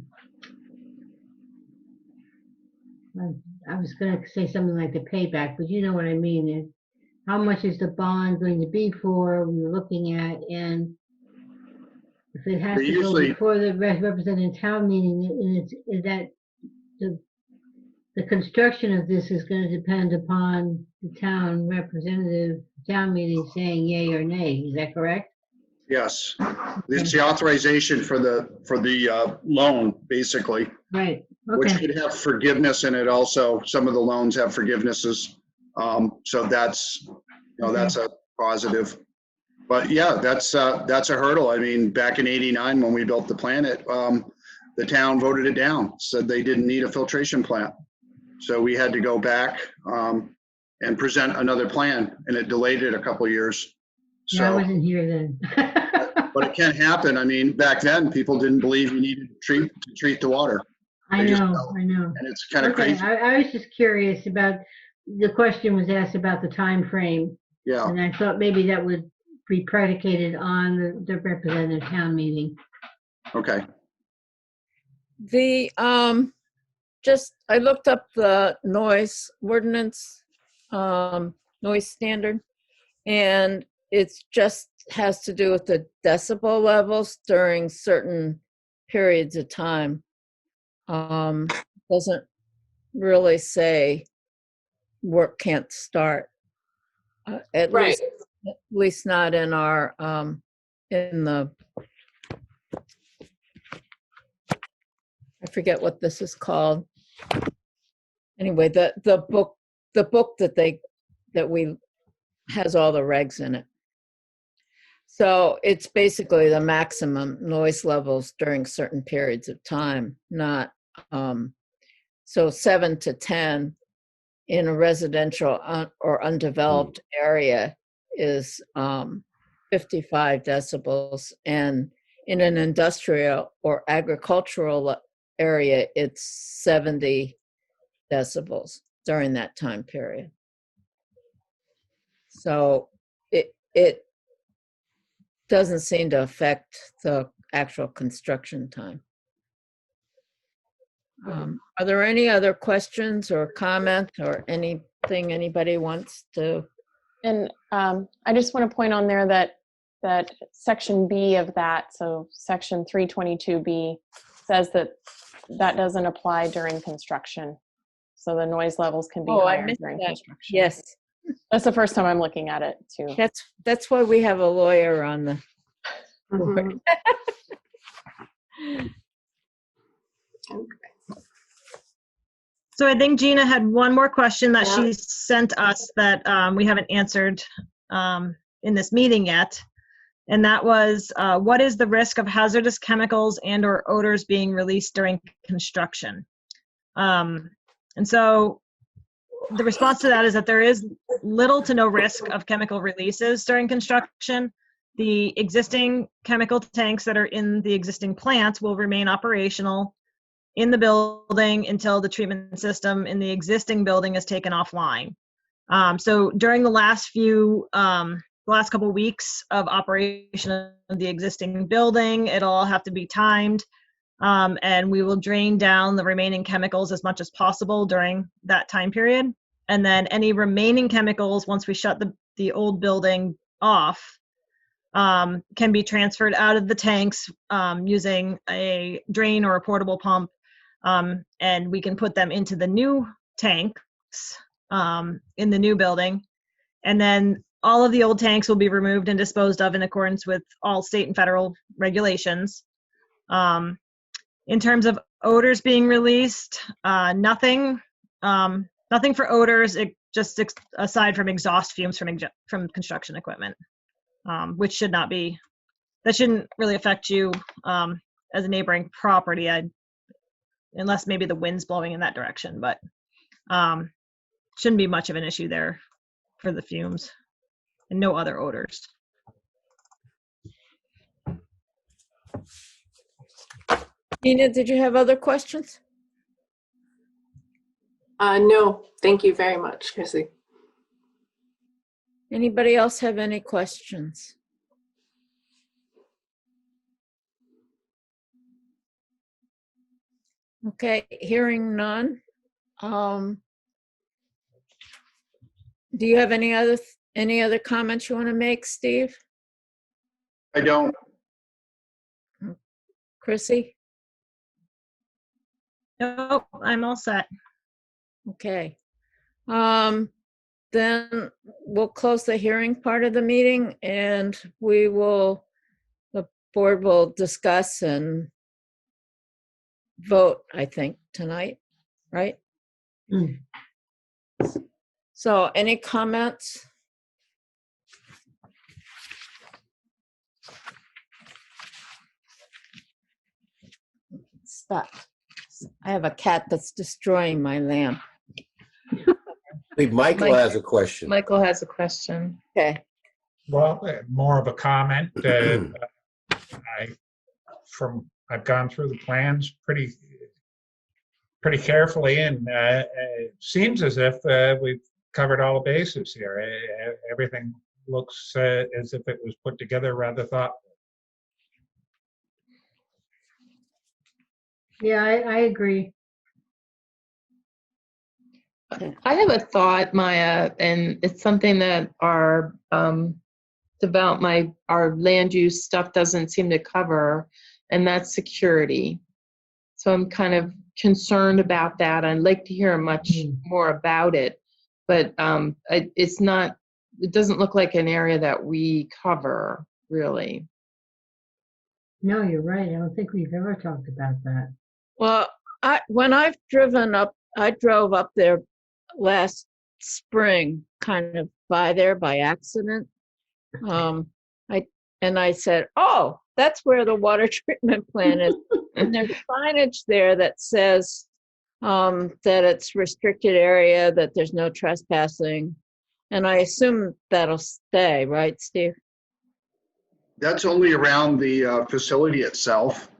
I was going to say something like the payback, but you know what I mean. And how much is the bond going to be for? We were looking at, and if it has They to go usually- before the representative town meeting, and is that the construction of this is going to depend upon the town representative town meeting saying yay or nay. Is that correct? Yes, it's the authorization for the loan, basically, Right. which Okay. could have forgiveness in it also. Some of the loans have forgivenesses. So that's, you know, that's a positive. But yeah, that's a hurdle. I mean, back in '89, when we built the plant, the town voted it down, said they didn't need a filtration plant. So we had to go back and present another plan, and it delayed it a couple of years. Yeah, I So, wasn't here then. but it can happen. I mean, back then, people didn't believe you needed to treat the water. I They just know, don't. I know. And it's kind of Okay, crazy. I was just curious about, the question was asked about the time frame, Yeah. and I thought maybe that would be predicated on the representative town meeting. Okay. The I looked up the noise ordinance, noise standard, and it's just has to do with the decibel levels during certain periods of time. Doesn't really say work can't start. At Right. least not in our in the, I forget what this is called. Anyway, the book that we has all the regs in it. So it's basically the maximum noise levels during certain periods of time, not so 7 to 10 in a residential or undeveloped area is 55 decibels, and in an industrial or agricultural area, it's 70 decibels during that time period. So it doesn't seem to affect the actual construction time. Are there any other questions or comments or anything anybody wants to? And I just want to point on there that section B of that, so section 322B, says that doesn't apply during construction. So the noise levels can be I higher missed during that. construction. Yes, That's the first time I'm looking at it too. that's why we have a lawyer on the board. Okay. So I think Gina had one more question that Yeah. she sent us that we haven't answered in this meeting yet. And that was, what is the risk of hazardous chemicals and or odors being released during construction? And so the response to that is that there is little to no risk of chemical releases during construction. The existing chemical tanks that are in the existing plants will remain operational in the building until the treatment system in the existing building is taken offline. So during the last couple weeks of operation of the existing building, it'll all have to be timed, and we will drain down the remaining chemicals as much as possible during that time period. And then any remaining chemicals, once we shut the old building off, can be transferred out of the tanks using a drain or a portable pump, and we can put them into the new tanks in the new building. And then all of the old tanks will be removed and disposed of in accordance with all state and federal regulations. In terms of odors being released, nothing for odors, just aside from exhaust fumes from construction equipment, which shouldn't really affect you as a neighboring property, unless maybe the wind's blowing in that direction, but shouldn't be much of an issue there for the fumes, and no other odors. Nina, did you have other questions? No, thank you very much, Chrissy. Anybody else have any questions? Okay, hearing none. Do you have any other comments you want to make, Steve? I don't. Chrissy? Nope, I'm all set. Okay. Then we'll close the hearing part of the meeting, and the board will discuss and vote, I think, tonight, right? Mm. So any comments? Stop. I have a cat that's destroying my lamp. I believe Michael has a question. Michael has a question. Okay. Well, more of a comment. I've gone through the plans pretty carefully, and it seems as if we've covered all the bases here. Everything looks as if it was put together rather thoughtfully. Yeah, I agree. I have a thought, Maya, and it's something that our land use stuff doesn't seem to cover, and that's security. So I'm kind of concerned about that. I'd like to hear much more about it, but it doesn't look like an area that we cover, really. No, you're right. I don't think we've ever talked about that. Well, when I've driven up, I drove up there last spring, kind of by there by accident. I said, "Oh, that's where the water treatment plant is." And there's signage there that says that it's restricted area, that there's no trespassing, and I assume that'll stay, right, Steve? That's only around the facility itself.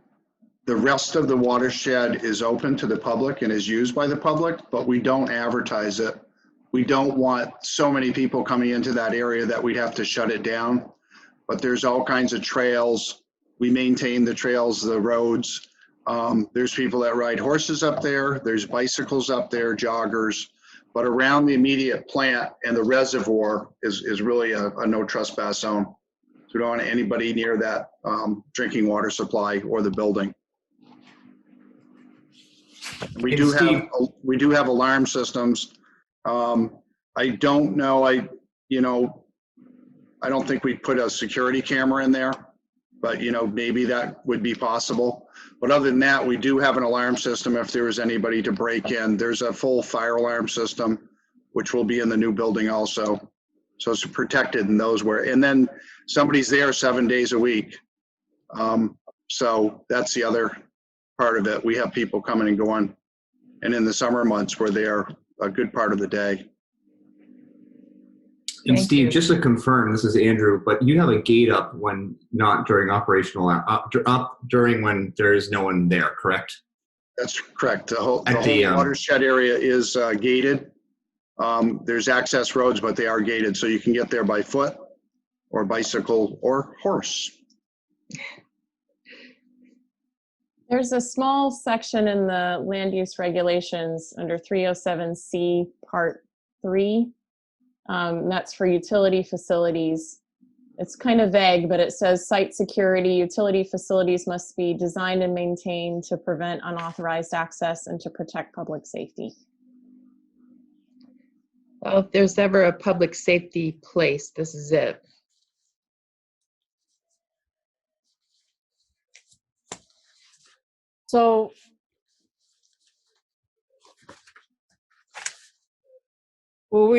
The rest of the watershed is open to the public and is used by the public, but we don't advertise it. We don't want so many people coming into that area that we'd have to shut it down. But there's all kinds of trails. We maintain the trails, the roads. There's people that ride horses up there. There's bicycles up there, joggers. But around the immediate plant and the reservoir is really a no trespass zone. So we don't want anybody near that drinking water supply or the building. We do have alarm systems. I don't know. I don't think we'd put a security camera in there. But, maybe that would be possible. But other than that, we do have an alarm system if there was anybody to break in. There's a full fire alarm system, which will be in the new building also. So it's protected in those and then somebody's there 7 days a week. So that's the other part of it. We have people coming and going. And in the summer months, we're there a good part of the day. And Thank Steve, you. just to confirm, this is Andrew, but you have a gate up when not during operational, up during when there is no one there, correct? That's correct. The whole At the, watershed area is gated. There's access roads, but they are gated, so you can get there by foot or bicycle or horse. There's a small section in the land use regulations under 307C Part 3. That's for utility facilities. It's kind of vague, but it says site security. Utility facilities must be designed and maintained to prevent unauthorized access and to protect public safety. Well, if there's ever a public safety place, this is it. So do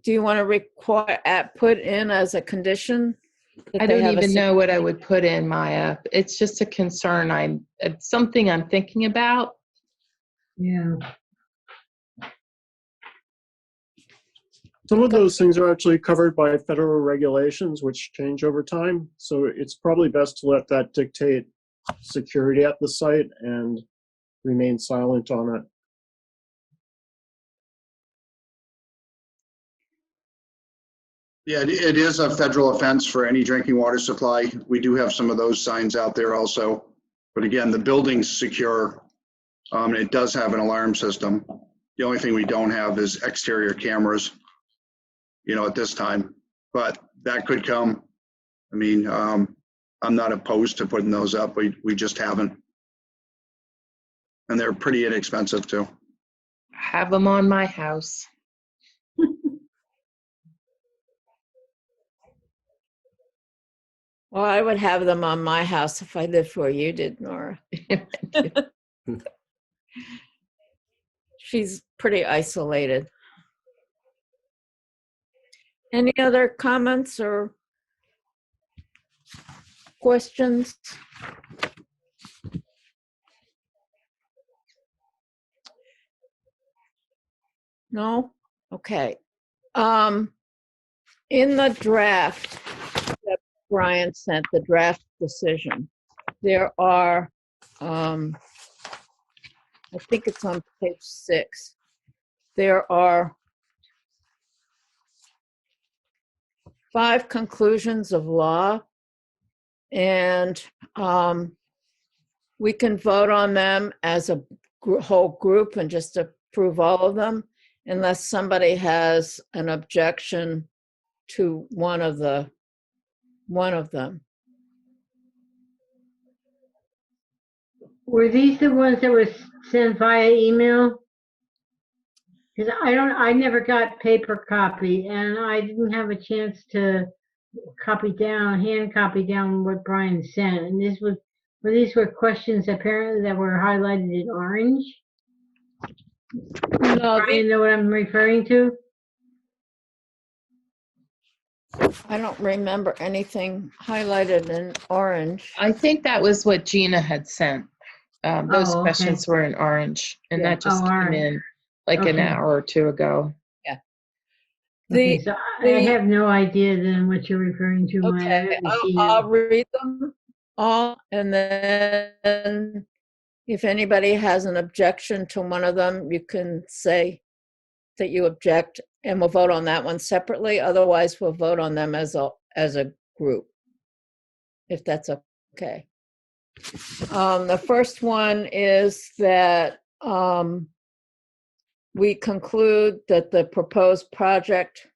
you want to put in as a condition? I don't even know what I would put in, Maya. It's just a concern. It's something I'm thinking about. Yeah. Some of those things are actually covered by federal regulations, which change over time. So it's probably best to let that dictate security at the site and remain silent on it. Yeah, it is a federal offense for any drinking water supply. We do have some of those signs out there also. But again, the building's secure. It does have an alarm system. The only thing we don't have is exterior cameras, at this time. But that could come. I mean, I'm not opposed to putting those up. We just haven't. And they're pretty inexpensive too. Have them on my house. Well, I would have them on my house if I lived where you did, Nora. She's pretty isolated. Any other comments or questions? No? Okay. In the draft that Brian sent, the draft decision, there are, I think it's on page 6, there are 5 conclusions of law, and we can vote on them as a whole group and just approve all of them, unless somebody has an objection to one of them. Were these the ones that were sent via email? Because I never got paper copy, and I didn't have a chance to hand copy down what Brian sent. And these were questions apparently that were highlighted in orange. No, Brian, know what I'm referring to? I don't remember anything highlighted in orange. I think that was what Gina had sent. Those okay. questions were in orange, and Yeah. that just came right. in like an Okay. hour or two ago. Okay, so I have no idea then what you're referring to, Maya. I Okay, haven't seen I'll it. read them all, and then if anybody has an objection to one of them, you can say that you object, and we'll vote on that one separately. Otherwise, we'll vote on them as a group, if that's okay. The first one is that we conclude that the proposed project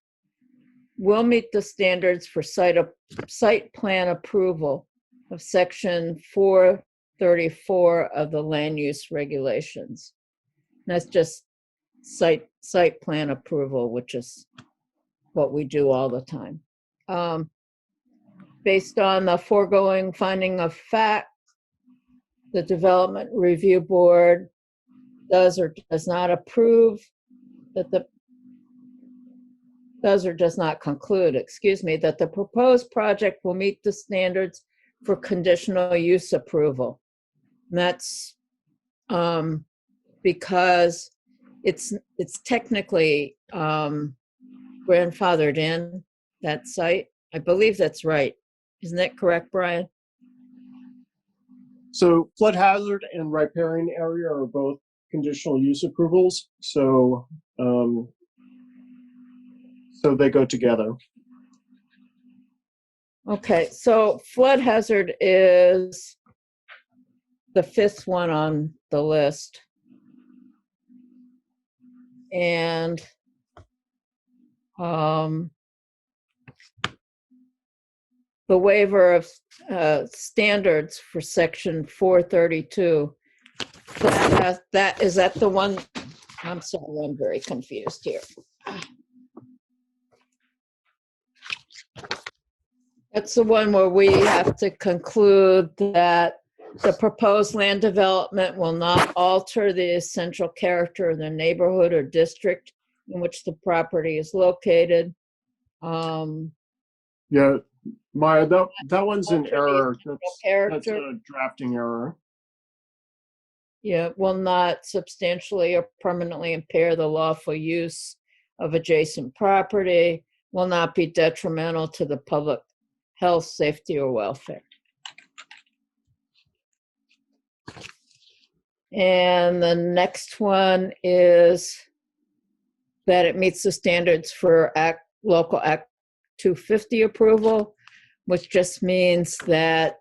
will meet the standards for site plan approval of section 434 of the land use regulations. And that's just site plan approval, which is what we do all the time. based on the foregoing finding of fact, the Development Review Board does or does not approve that the does or does not conclude, excuse me, that the proposed project will meet the standards for conditional use approval. And that's because it's technically grandfathered in, that site. I believe that's right. Isn't that correct, Brian? So flood hazard and riparian area are both conditional use approvals. So they go together. Okay, so flood hazard is the 5th one on the list. And the waiver of standards for section 432, is that the one? I'm sorry, I'm very confused here. That's the one where we have to conclude that the proposed land development will not alter the essential character of the neighborhood or district in which the property is located. Yeah, Maya, that one's an error. That's Character. a drafting error. Yeah, will not substantially or permanently impair the lawful use of adjacent property, will not be detrimental to the public health, safety, or welfare. And the next one is that it meets the standards for local Act 250 approval, which just means that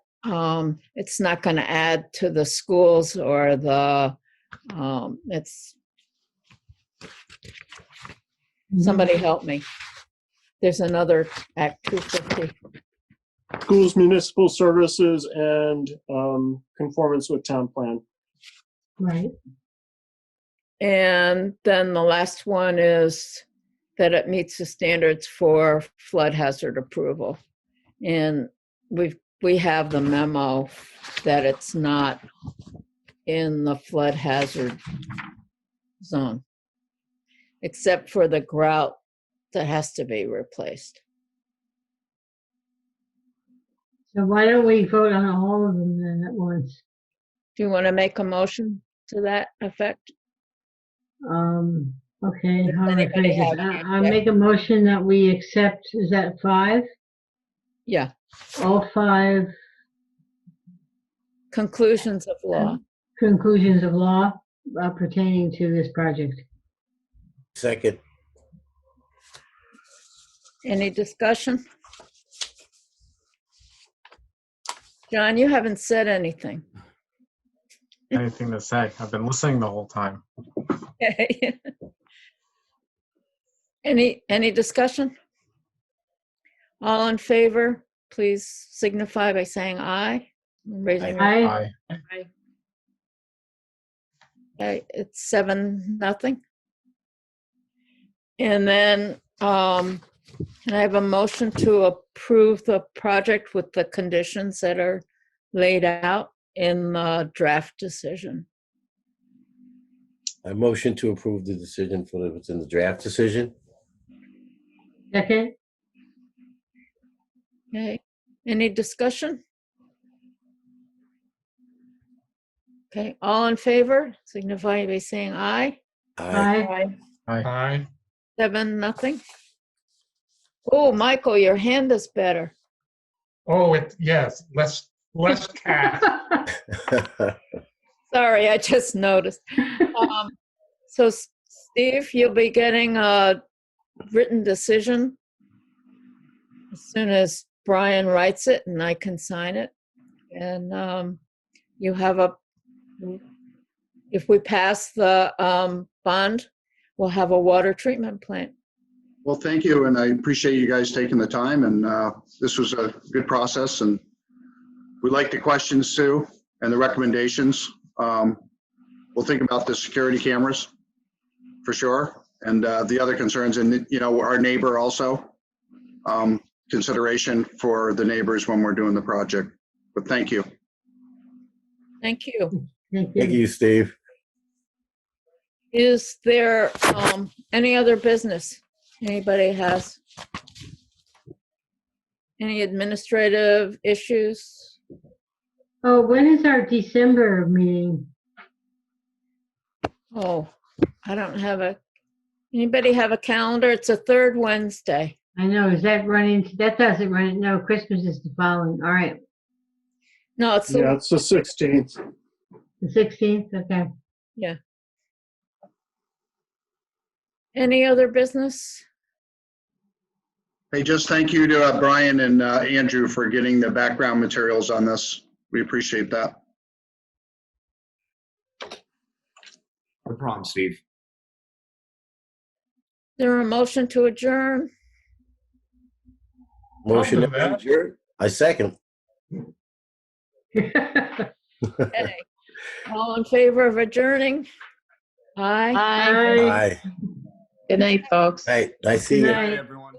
it's not going to add to the schools or the, somebody help me. There's another Act 250. Schools, municipal services, and conformance with town plan. Right. And then the last one is that it meets the standards for flood hazard approval. And we have the memo that it's not in the flood hazard zone, except for the grout that has to be replaced. So why don't we vote on all of them then at once? Do you want to make a motion to that effect? Okay, Does how do I anybody phrase have this? any I make a motion that we accept, is that 5? Yeah. All 5 Conclusions of law. conclusions of law pertaining to this project. Second. Any discussion? John, you haven't said anything. Anything to say? I've been listening the whole time. Any discussion? All in favor, please signify by saying aye. Raising your Aye. Aye. Okay, it's 7-0. And then can I have a motion to approve the project with the conditions that are laid out in the draft decision? I motion to approve the decision for what's in the draft decision. Second? Okay, any discussion? Okay, all in favor, signify by saying aye. Aye. Aye. 7-0. Oh, Michael, your hand is better. Oh, yes, less cat. Sorry, I just noticed. So Steve, you'll be getting a written decision as soon as Brian writes it and I can sign it. And you have if we pass the bond, we'll have a water treatment plant. Well, thank you, and I appreciate you guys taking the time, and this was a good process, and we like the questions too, and the recommendations. We'll think about the security cameras for sure, and the other concerns, and our neighbor also. consideration for the neighbors when we're doing the project. But thank you. Thank you. Thank Thank you. you, Steve. Is there any other business anybody has? Any administrative issues? Oh, when is our December meeting? Oh, I don't have anybody have a calendar? It's a third Wednesday. I know, is that running, that doesn't run, no, Christmas is the following, all right. No, it's Yeah, it's the 16th. The 16th, okay. yeah. Any other business? Hey, just thank you to Brian and Andrew for getting the background materials on this. We appreciate that. No problem, Steve. There a motion to adjourn? Motion do to that. adjourn. I second. Okay. All in favor of adjourning? Aye. Bye. Aye. Good night, folks. Hey, I see Good you. night. everyone.